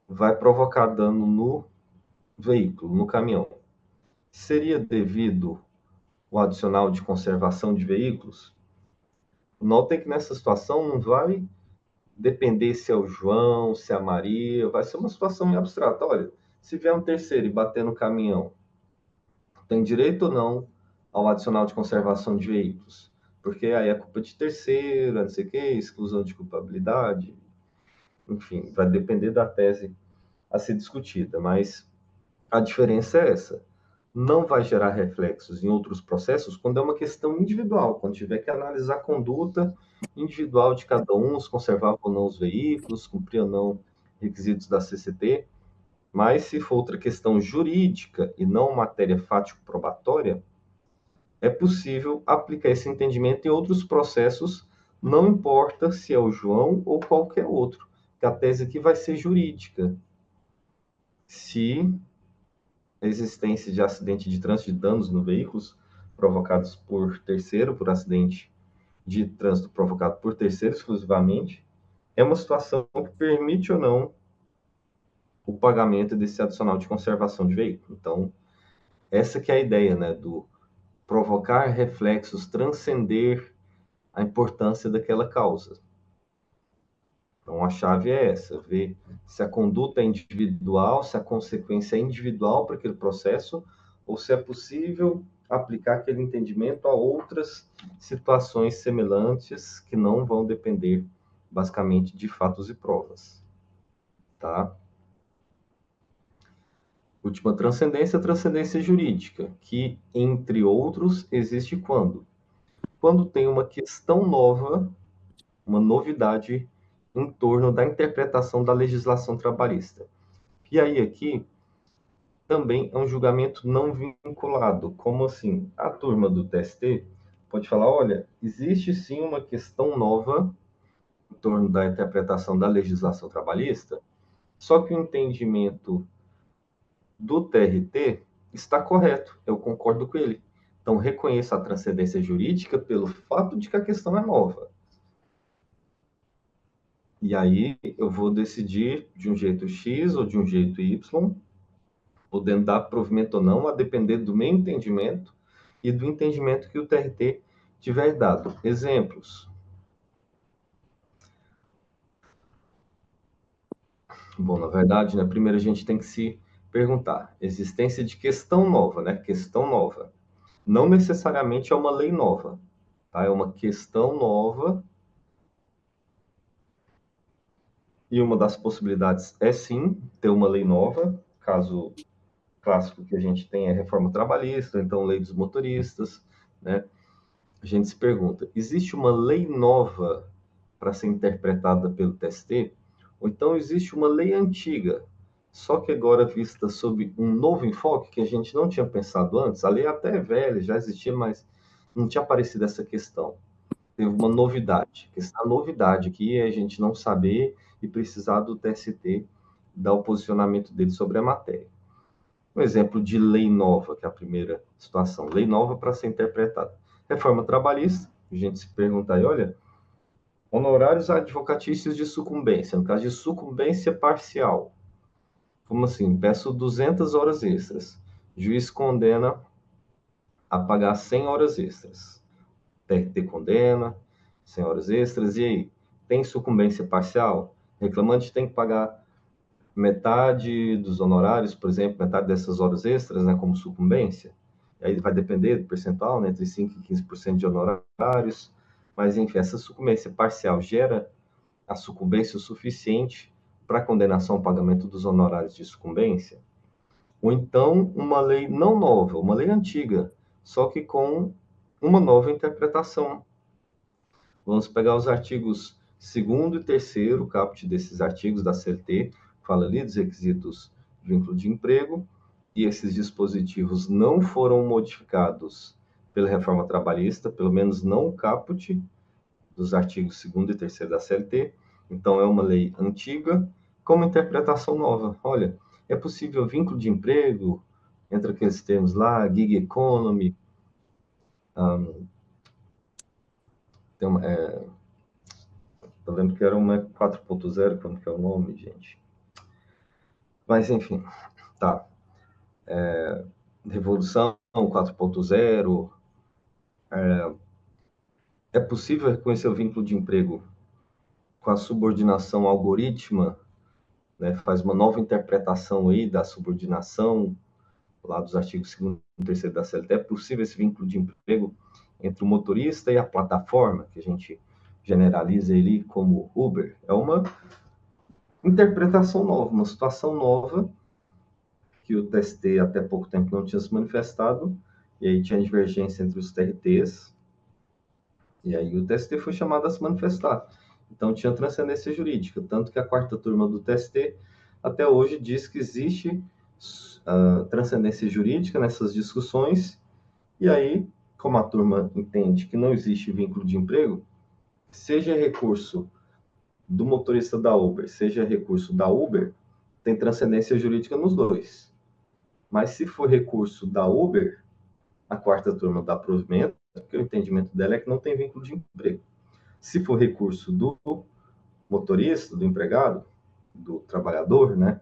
vai provocar dano no veículo, no caminhão, seria devido o adicional de conservação de veículos? Notem que nessa situação não vai depender se é o João, se é a Maria, vai ser uma situação abstrata. Olha, se vier um terceiro e bater no caminhão, tem direito ou não ao adicional de conservação de veículos? Porque aí é culpa de terceiro, não sei o quê, exclusão de culpabilidade, enfim, vai depender da tese a ser discutida, mas a diferença é essa. Não vai gerar reflexos em outros processos quando é uma questão individual, quando tiver que analisar a conduta individual de cada um, se conservava ou não os veículos, cumpria ou não requisitos da CCT, mas se for outra questão jurídica e não matéria fático-probatória, é possível aplicar esse entendimento em outros processos, não importa se é o João ou qualquer outro, que a tese aqui vai ser jurídica. Se a existência de acidente de trânsito de danos no veículos provocados por terceiro, por acidente de trânsito provocado por terceiro exclusivamente, é uma situação que permite ou não o pagamento desse adicional de conservação de veículo. Então, essa que é a ideia, né, do provocar reflexos, transcender a importância daquela causa. Então, a chave é essa, ver se a conduta é individual, se a consequência é individual para aquele processo, ou se é possível aplicar aquele entendimento a outras situações semelhantes que não vão depender, basicamente, de fatos e provas. Tá? Última transcendência, a transcendência jurídica, que, entre outros, existe quando? Quando tem uma questão nova, uma novidade em torno da interpretação da legislação trabalhista. E aí, aqui, também é um julgamento não vinculado. Como assim? A turma do TST pode falar, olha, existe sim uma questão nova em torno da interpretação da legislação trabalhista, só que o entendimento do TRT está correto, eu concordo com ele. Então, reconheça a transcendência jurídica pelo fato de que a questão é nova. E aí, eu vou decidir de um jeito X ou de um jeito Y, podendo dar provimento ou não, a depender do meu entendimento e do entendimento que o TRT tiver dado. Exemplos. Bom, na verdade, né, primeiro a gente tem que se perguntar, existência de questão nova, né? Questão nova. Não necessariamente é uma lei nova, tá? É uma questão nova. E uma das possibilidades é sim ter uma lei nova, caso clássico que a gente tem é reforma trabalhista, então lei dos motoristas, né? A gente se pergunta, existe uma lei nova para ser interpretada pelo TST? Ou então existe uma lei antiga, só que agora vista sob um novo enfoque que a gente não tinha pensado antes? A lei até é velha, já existia, mas não tinha aparecido essa questão. Teve uma novidade. A novidade aqui é a gente não saber e precisar do TST dar o posicionamento dele sobre a matéria. Um exemplo de lei nova, que é a primeira situação. Lei nova para ser interpretada. Reforma trabalhista, a gente se pergunta aí, olha, honorários advocatícios de sucumbência, no caso de sucumbência parcial. Como assim? Peço 200 horas extras. Juiz condena a pagar 100 horas extras. TRT condena, 100 horas extras, e aí? Tem sucumbência parcial? Reclamante tem que pagar metade dos honorários, por exemplo, metade dessas horas extras, né, como sucumbência. E aí vai depender do percentual, né, entre 5% e 15% de honorários. Mas, enfim, essa sucumbência parcial gera a sucumbência o suficiente para condenação ao pagamento dos honorários de sucumbência? Ou então, uma lei não nova, uma lei antiga, só que com uma nova interpretação. Vamos pegar os artigos 2º e 3º, caput desses artigos da CLT, fala ali dos requisitos de vínculo de emprego, e esses dispositivos não foram modificados pela reforma trabalhista, pelo menos não o caput dos artigos 2º e 3º da CLT. Então, é uma lei antiga com uma interpretação nova. Olha, é possível vínculo de emprego, entre aqueles termos lá, gig economy, eu lembro que era uma 4.0, como que é o nome, gente? Mas, enfim, tá. Revolução 4.0. É possível reconhecer o vínculo de emprego com a subordinação algorítmica, né? Faz uma nova interpretação aí da subordinação, lá dos artigos 2º e 3º da CLT. É possível esse vínculo de emprego entre o motorista e a plataforma, que a gente generaliza ele como Uber. É uma interpretação nova, uma situação nova, que o TST até pouco tempo não tinha se manifestado, e aí tinha divergência entre os TRTs, e aí o TST foi chamado a se manifestar. Então tinha transcendência jurídica, tanto que a 4ª turma do TST até hoje diz que existe transcendência jurídica nessas discussões, e aí, como a turma entende que não existe vínculo de emprego, seja recurso do motorista da Uber, seja recurso da Uber, tem transcendência jurídica nos dois. Mas se for recurso da Uber, a 4ª turma dá provimento, porque o entendimento dela é que não tem vínculo de emprego. Se for recurso do motorista, do empregado, do trabalhador, né?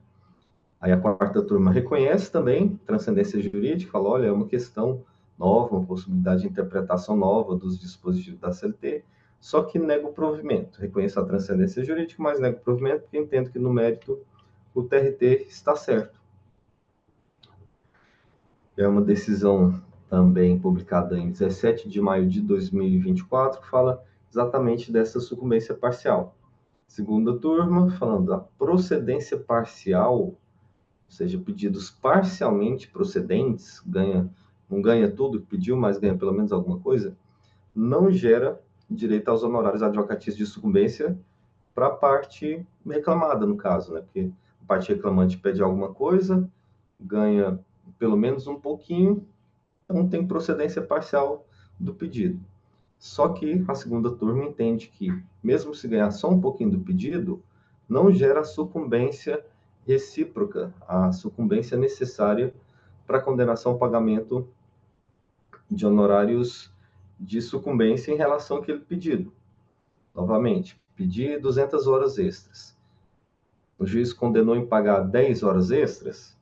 Aí a 4ª turma reconhece também transcendência jurídica, fala, olha, é uma questão nova, uma possibilidade de interpretação nova dos dispositivos da CLT, só que nego o provimento. Reconheço a transcendência jurídica, mas nego o provimento porque entendo que no mérito o TRT está certo. É uma decisão também publicada em 17 de maio de 2024, que fala exatamente dessa sucumbência parcial. Segunda turma, falando da procedência parcial, ou seja, pedidos parcialmente procedentes, não ganha tudo que pediu, mas ganha pelo menos alguma coisa, não gera direito aos honorários advocatícios de sucumbência para a parte reclamada, no caso, né? Porque a parte reclamante pede alguma coisa, ganha pelo menos um pouquinho, então tem procedência parcial do pedido. Só que a segunda turma entende que, mesmo se ganhar só um pouquinho do pedido, não gera sucumbência recíproca, a sucumbência necessária para a condenação ao pagamento de honorários de sucumbência em relação àquele pedido. Novamente, pedi 200 horas extras. O juiz condenou em pagar 10 horas extras.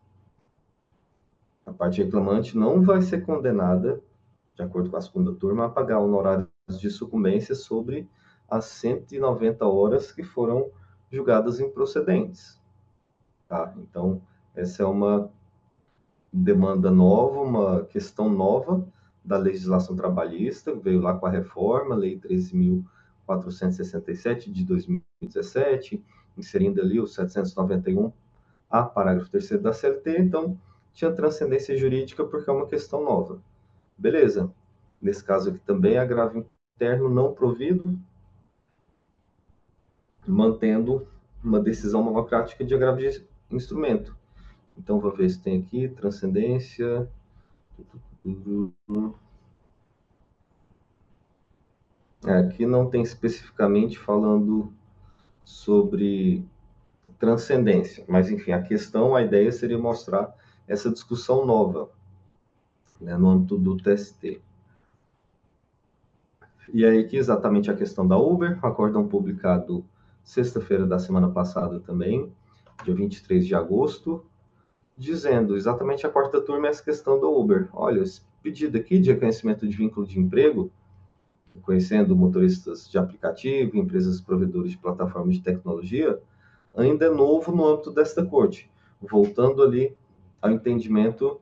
A parte reclamante não vai ser condenada, de acordo com a segunda turma, a pagar honorários de sucumbência sobre as 190 horas que foram julgadas improcedentes. Tá? Então, essa é uma demanda nova, uma questão nova da legislação trabalhista, veio lá com a reforma, Lei 13.467 de 2017, inserindo ali o 791A, parágrafo 3º da CLT, então tinha transcendência jurídica porque é uma questão nova. Beleza. Nesse caso aqui também é agravo interno não provido, mantendo uma decisão monocrática de agravo de instrumento. Então, vou ver se tem aqui transcendência. Aqui não tem especificamente falando sobre transcendência, mas enfim, a questão, a ideia seria mostrar essa discussão nova, né, no âmbito do TST. E aí aqui exatamente a questão da Uber, acórdão publicado sexta-feira da semana passada também, dia 23 de agosto, dizendo exatamente a quarta turma essa questão do Uber. Olha, esse pedido aqui de reconhecimento de vínculo de emprego, reconhecendo motoristas de aplicativo, empresas provedoras de plataformas de tecnologia, ainda é novo no âmbito desta corte. Voltando ali ao entendimento,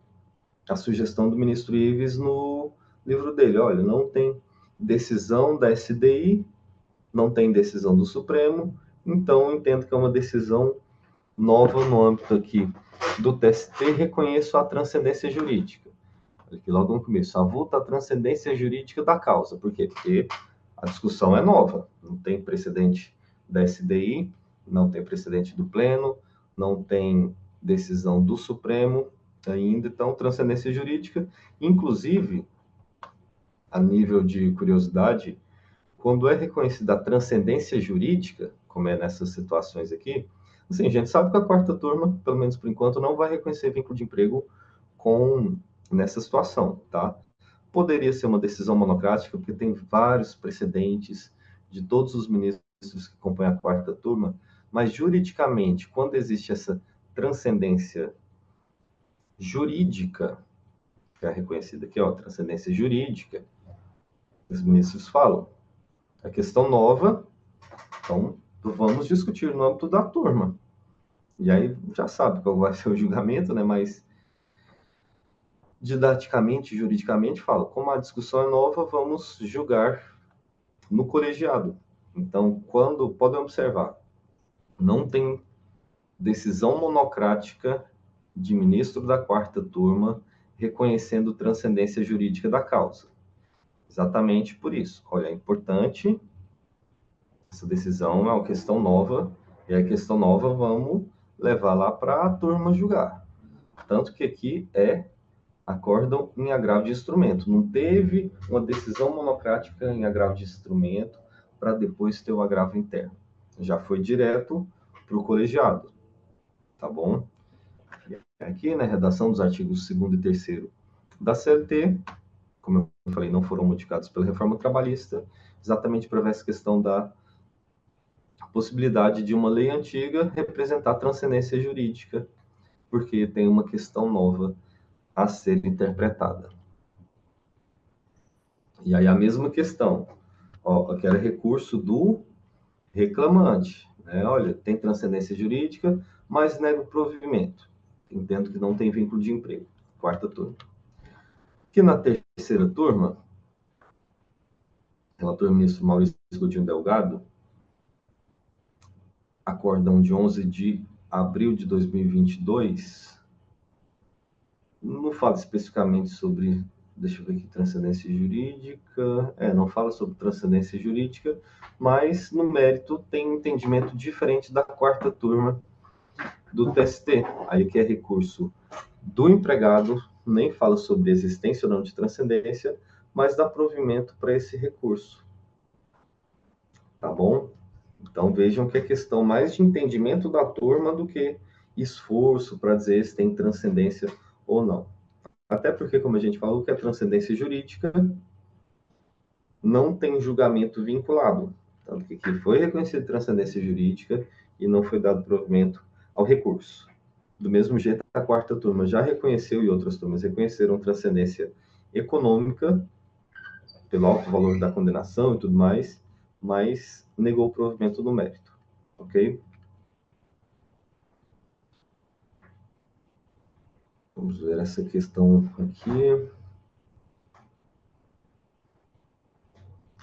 a sugestão do ministro Ives no livro dele. Olha, não tem decisão da SDI, não tem decisão do Supremo, então entendo que é uma decisão nova no âmbito aqui do TST, reconheço a transcendência jurídica. Aqui logo no começo, avulta a transcendência jurídica da causa. Por quê? Porque a discussão é nova, não tem precedente da SDI, não tem precedente do Pleno, não tem decisão do Supremo ainda, então transcendência jurídica, inclusive, a nível de curiosidade, quando é reconhecida a transcendência jurídica, como é nessas situações aqui, assim, a gente sabe que a quarta turma, pelo menos por enquanto, não vai reconhecer vínculo de emprego nessa situação, tá? Poderia ser uma decisão monocrática, porque tem vários precedentes de todos os ministros que compõem a quarta turma, mas juridicamente, quando existe essa transcendência jurídica, que é reconhecida aqui, ó, transcendência jurídica, os ministros falam, a questão nova, então vamos discutir no âmbito da turma. E aí já sabe qual vai ser o julgamento, né? Mas didaticamente, juridicamente, fala, como a discussão é nova, vamos julgar no colegiado. Então, quando podem observar, não tem decisão monocrática de ministro da quarta turma reconhecendo transcendência jurídica da causa. Exatamente por isso. Olha, é importante, essa decisão é uma questão nova, e a questão nova vamos levar lá para a turma julgar. Tanto que aqui acórdão em agravo de instrumento. Não teve uma decisão monocrática em agravo de instrumento para depois ter o agravo interno. Já foi direto para o colegiado. Tá bom? Aqui, na redação dos artigos 2º e 3º da CLT, como eu falei, não foram modificados pela reforma trabalhista, exatamente para essa questão da possibilidade de uma lei antiga representar transcendência jurídica, porque tem uma questão nova a ser interpretada. E aí a mesma questão. Ó, aqui era recurso do reclamante, né? Olha, tem transcendência jurídica, mas nega o provimento. Entendo que não tem vínculo de emprego. Quarta turma. Aqui na terceira turma, relator ministro Maurício Godinho Delgado, acórdão de 11 de abril de 2022, não fala especificamente sobre, deixa eu ver aqui, transcendência jurídica, não fala sobre transcendência jurídica, mas no mérito tem um entendimento diferente da quarta turma do TST. Aí que é recurso do empregado, nem fala sobre existência ou não de transcendência, mas dá provimento para esse recurso. Tá bom? Então vejam que é questão mais de entendimento da turma do que esforço para dizer se tem transcendência ou não. Até porque, como a gente falou, que a transcendência jurídica não tem julgamento vinculado. Tanto que aqui foi reconhecida transcendência jurídica e não foi dado provimento ao recurso. Do mesmo jeito, a quarta turma já reconheceu e outras turmas reconheceram transcendência econômica pelo alto valor da condenação e tudo mais, mas negou o provimento do mérito. Ok? Vamos ver essa questão aqui.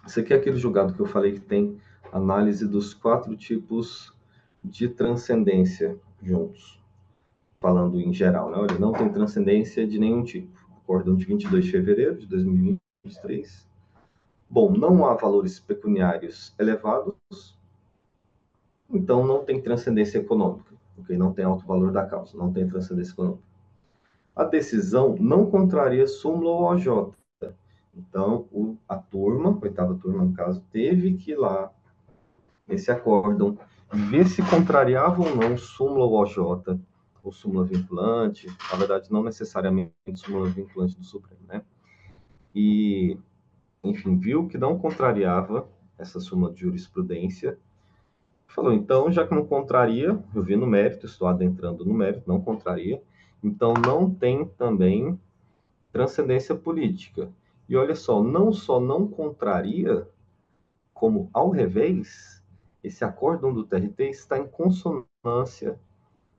Esse aqui é aquele julgado que eu falei que tem análise dos 4 tipos de transcendência juntos. Falando em geral, né? Olha, não tem transcendência de nenhum tipo. Acórdão de 22 de fevereiro de 2023. Bom, não há valores pecuniários elevados, então não tem transcendência econômica, porque não tem alto valor da causa, não tem transcendência econômica. A decisão não contraria súmula ou OJ. Então, a turma, a oitava turma no caso, teve que ir lá, nesse acórdão, ver se contrariava ou não súmula ou OJ, ou súmula vinculante, na verdade, não necessariamente súmula vinculante do Supremo, né? E, enfim, viu que não contrariava essa súmula de jurisprudência, falou, então, já que não contraria, eu vi no mérito, estou adentrando no mérito, não contraria, então não tem também transcendência política. E olha só não contraria, como ao revés, esse acórdão do TRT está em consonância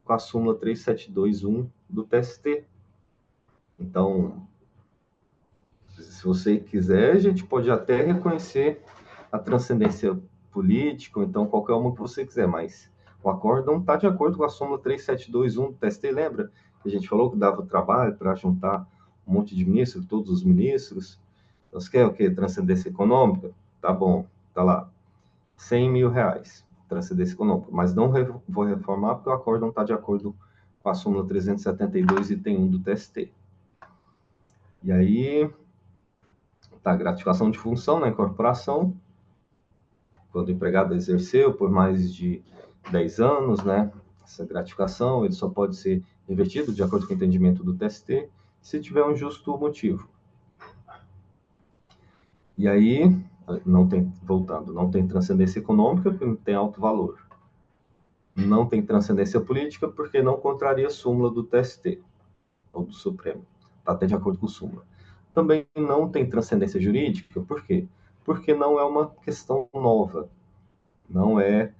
com a súmula 3721 do TST. Então, se você quiser, a gente pode até reconhecer a transcendência política, ou então qualquer uma que você quiser, mas o acórdão está de acordo com a súmula 3721 do TST, lembra? Que a gente falou que dava trabalho para juntar um monte de ministros, todos os ministros. Então, você quer o quê? Transcendência econômica? Tá bom, tá lá. R$100 mil, transcendência econômica. Mas não vou reformar porque o acórdão está de acordo com a súmula 372, item 1 do TST. E aí, tá, gratificação de função na incorporação, quando o empregado exerceu por mais de 10 anos, né, essa gratificação, ele só pode ser revertido, de acordo com o entendimento do TST, se tiver um justo motivo. E aí, voltando, não tem transcendência econômica, porque não tem alto valor. Não tem transcendência política, porque não contraria a súmula do TST, ou do Supremo. Está até de acordo com a súmula. Também não tem transcendência jurídica, por quê? Porque não é uma questão nova. Não é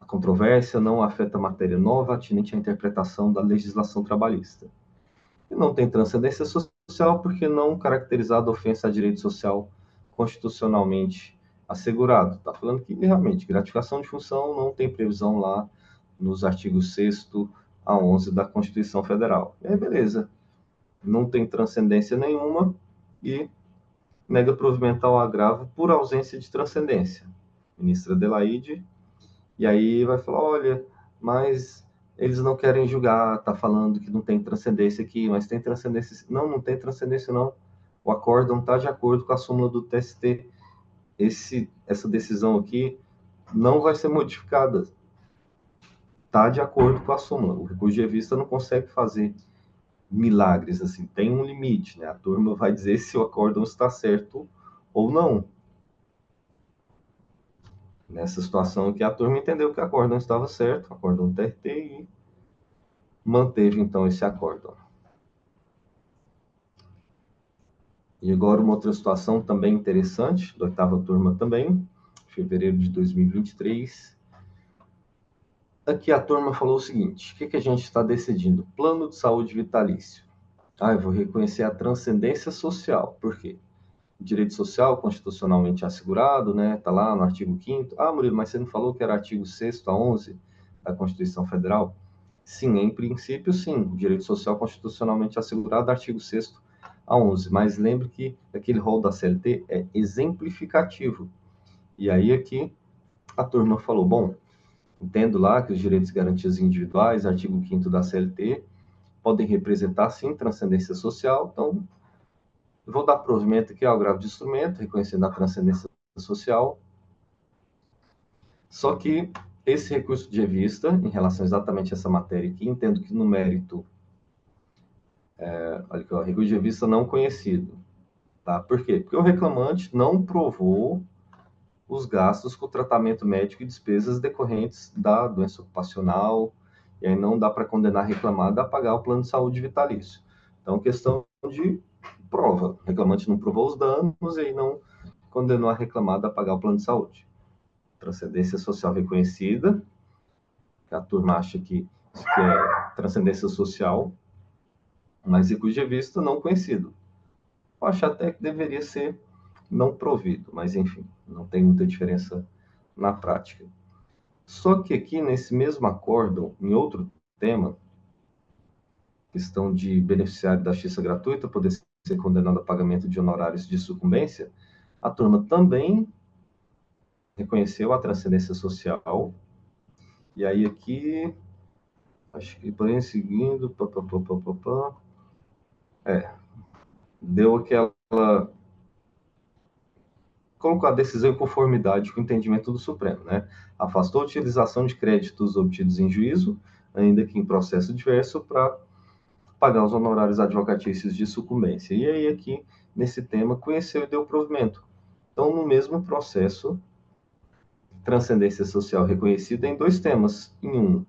a controvérsia, não afeta matéria nova atinente à interpretação da legislação trabalhista. E não tem transcendência social porque não caracterizada ofensa a direito social constitucionalmente assegurado. Está falando que, realmente, gratificação de função não tem previsão lá nos artigos 6º a 11 da Constituição Federal. E aí, beleza. Não tem transcendência nenhuma e nega provimento ao agravo por ausência de transcendência. Ministra Adelaide, e aí vai falar, olha, mas eles não querem julgar, tá falando que não tem transcendência aqui, mas tem transcendência. Não, não tem transcendência não. O acórdão está de acordo com a súmula do TST. Essa decisão aqui não vai ser modificada. Está de acordo com a súmula. O recurso de revista não consegue fazer milagres, assim, tem um limite, né? A turma vai dizer se o acórdão está certo ou não. Nessa situação aqui, a turma entendeu que o acórdão estava certo, o acórdão TRT, e manteve, então, esse acórdão. E agora uma outra situação também interessante, da oitava turma também, fevereiro de 2023. Aqui a turma falou o seguinte: o que a gente está decidindo? Plano de saúde vitalício. Eu vou reconhecer a transcendência social. Por quê? Direito social constitucionalmente assegurado, né? Está lá no artigo 5º. Murilo, mas você não falou que era artigo 6º a 11 da Constituição Federal? Sim, em princípio, sim. Direito social constitucionalmente assegurado, artigo 6º a 11. Mas lembre que aquele rol da CLT é exemplificativo. E aí aqui a turma falou, bom, entendo lá que os direitos e garantias individuais, artigo 5º da CLT, podem representar, sim, transcendência social. Então, eu vou dar provimento aqui ao gravo de instrumento, reconhecendo a transcendência social. Só que esse recurso de revista, em relação exatamente a essa matéria aqui, entendo que no mérito, olha aqui, ó, recurso de revista não conhecido. Tá? Por quê? Porque o reclamante não provou os gastos com o tratamento médico e despesas decorrentes da doença ocupacional, e aí não dá para condenar reclamado a pagar o plano de saúde vitalício. Então, questão de prova. O reclamante não provou os danos e aí não condenou a reclamada a pagar o plano de saúde. Transcendência social reconhecida, que a turma acha que isso que é transcendência social, mas recurso de vista não conhecido. Eu acho até que deveria ser não provido, mas enfim, não tem muita diferença na prática. Só que aqui, nesse mesmo acórdão, em outro tema, questão de beneficiário da justiça gratuita poder ser condenado a pagamento de honorários de sucumbência, a turma também reconheceu a transcendência social. E aí aqui, acho que porém seguindo, deu aquela, colocou a decisão em conformidade com o entendimento do Supremo, né? Afastou a utilização de créditos obtidos em juízo, ainda que em processo diverso, para pagar os honorários advocatícios de sucumbência. E aí aqui, nesse tema, conheceu e deu provimento. Então, no mesmo processo, transcendência social reconhecida em dois temas. Em um,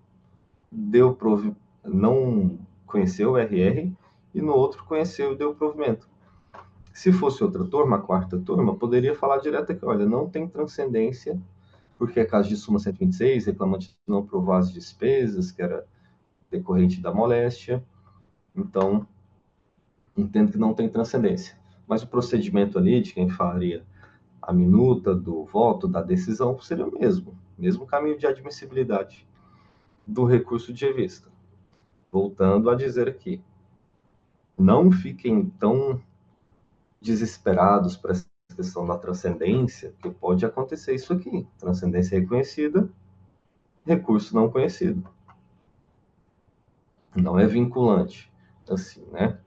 não conheceu o RR, e no outro conheceu e deu provimento. Se fosse outra turma, a quarta turma, poderia falar direto aqui, olha, não tem transcendência, porque é caso de súmula 126, reclamante não provou as despesas, que era decorrente da moléstia, então, entendo que não tem transcendência. Mas o procedimento ali de quem faria a minuta do voto, da decisão, seria o mesmo caminho de admissibilidade do recurso de revista. Voltando a dizer aqui, não fiquem tão desesperados para essa questão da transcendência, que pode acontecer isso aqui. Transcendência reconhecida, recurso não conhecido. Não é vinculante, assim, né?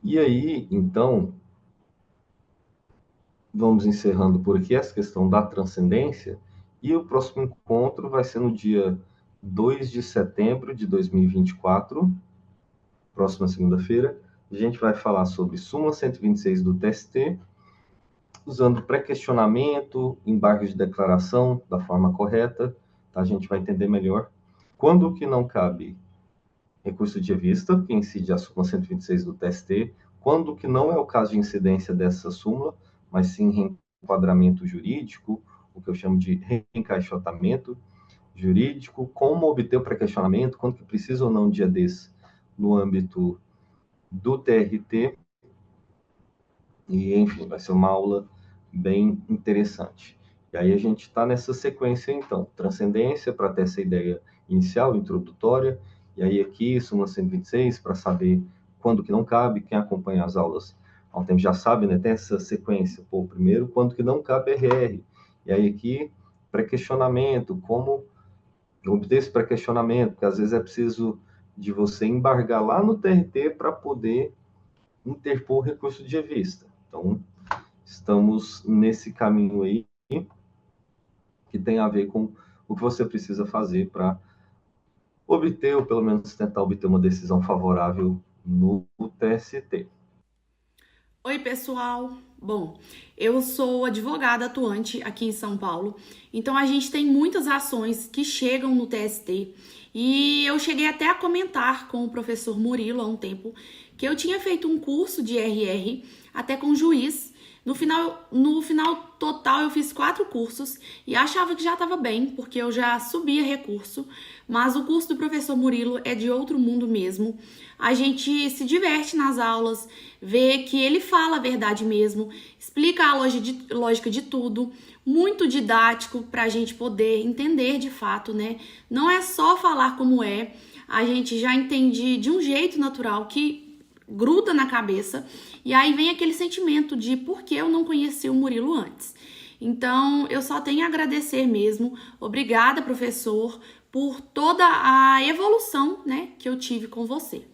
E aí, então, vamos encerrando por aqui essa questão da transcendência, e o próximo encontro vai ser no dia 2 de setembro de 2024, próxima segunda-feira. A gente vai falar sobre súmula 126 do TST, usando pré-questionamento, embargos de declaração da forma correta, tá? A gente vai entender melhor quando que não cabe recurso de revista, que incide a súmula 126 do TST, quando que não é o caso de incidência dessa súmula, mas sim reenquadramento jurídico, o que eu chamo de reencaixotamento jurídico, como obter o pré-questionamento, quando que precisa ou não de ADs no âmbito do TRT, e enfim, vai ser uma aula bem interessante. E aí a gente está nessa sequência, então, transcendência para ter essa ideia inicial, introdutória, e aí aqui, súmula 126, para saber quando que não cabe, quem acompanha as aulas há um tempo já sabe, né, tem essa sequência, primeiro, quando que não cabe RR, e aí aqui, pré-questionamento, como obter esse pré-questionamento, porque às vezes é preciso de você embargar lá no TRT para poder interpor o recurso de revista. Então, estamos nesse caminho aí que tem a ver com o que você precisa fazer para obter, ou pelo menos tentar obter uma decisão favorável no TST. Oi, pessoal! Bom, eu sou advogada atuante aqui em São Paulo, então a gente tem muitas ações que chegam no TST e eu cheguei até a comentar com o professor Murilo há um tempo que eu tinha feito um curso de RR até com juiz. No final total eu fiz 4 cursos e achava que já estava bem, porque eu já subia recurso, mas o curso do professor Murilo é de outro mundo mesmo. A gente se diverte nas aulas, vê que ele fala a verdade mesmo, explica a lógica de tudo, muito didático para a gente poder entender de fato, né? Não é só falar como é, a gente já entende de um jeito natural que gruda na cabeça, e aí vem aquele sentimento de por que eu não conheci o Murilo antes. Então, eu só tenho a agradecer mesmo. Obrigada, professor, por toda a evolução, né, que eu tive com você.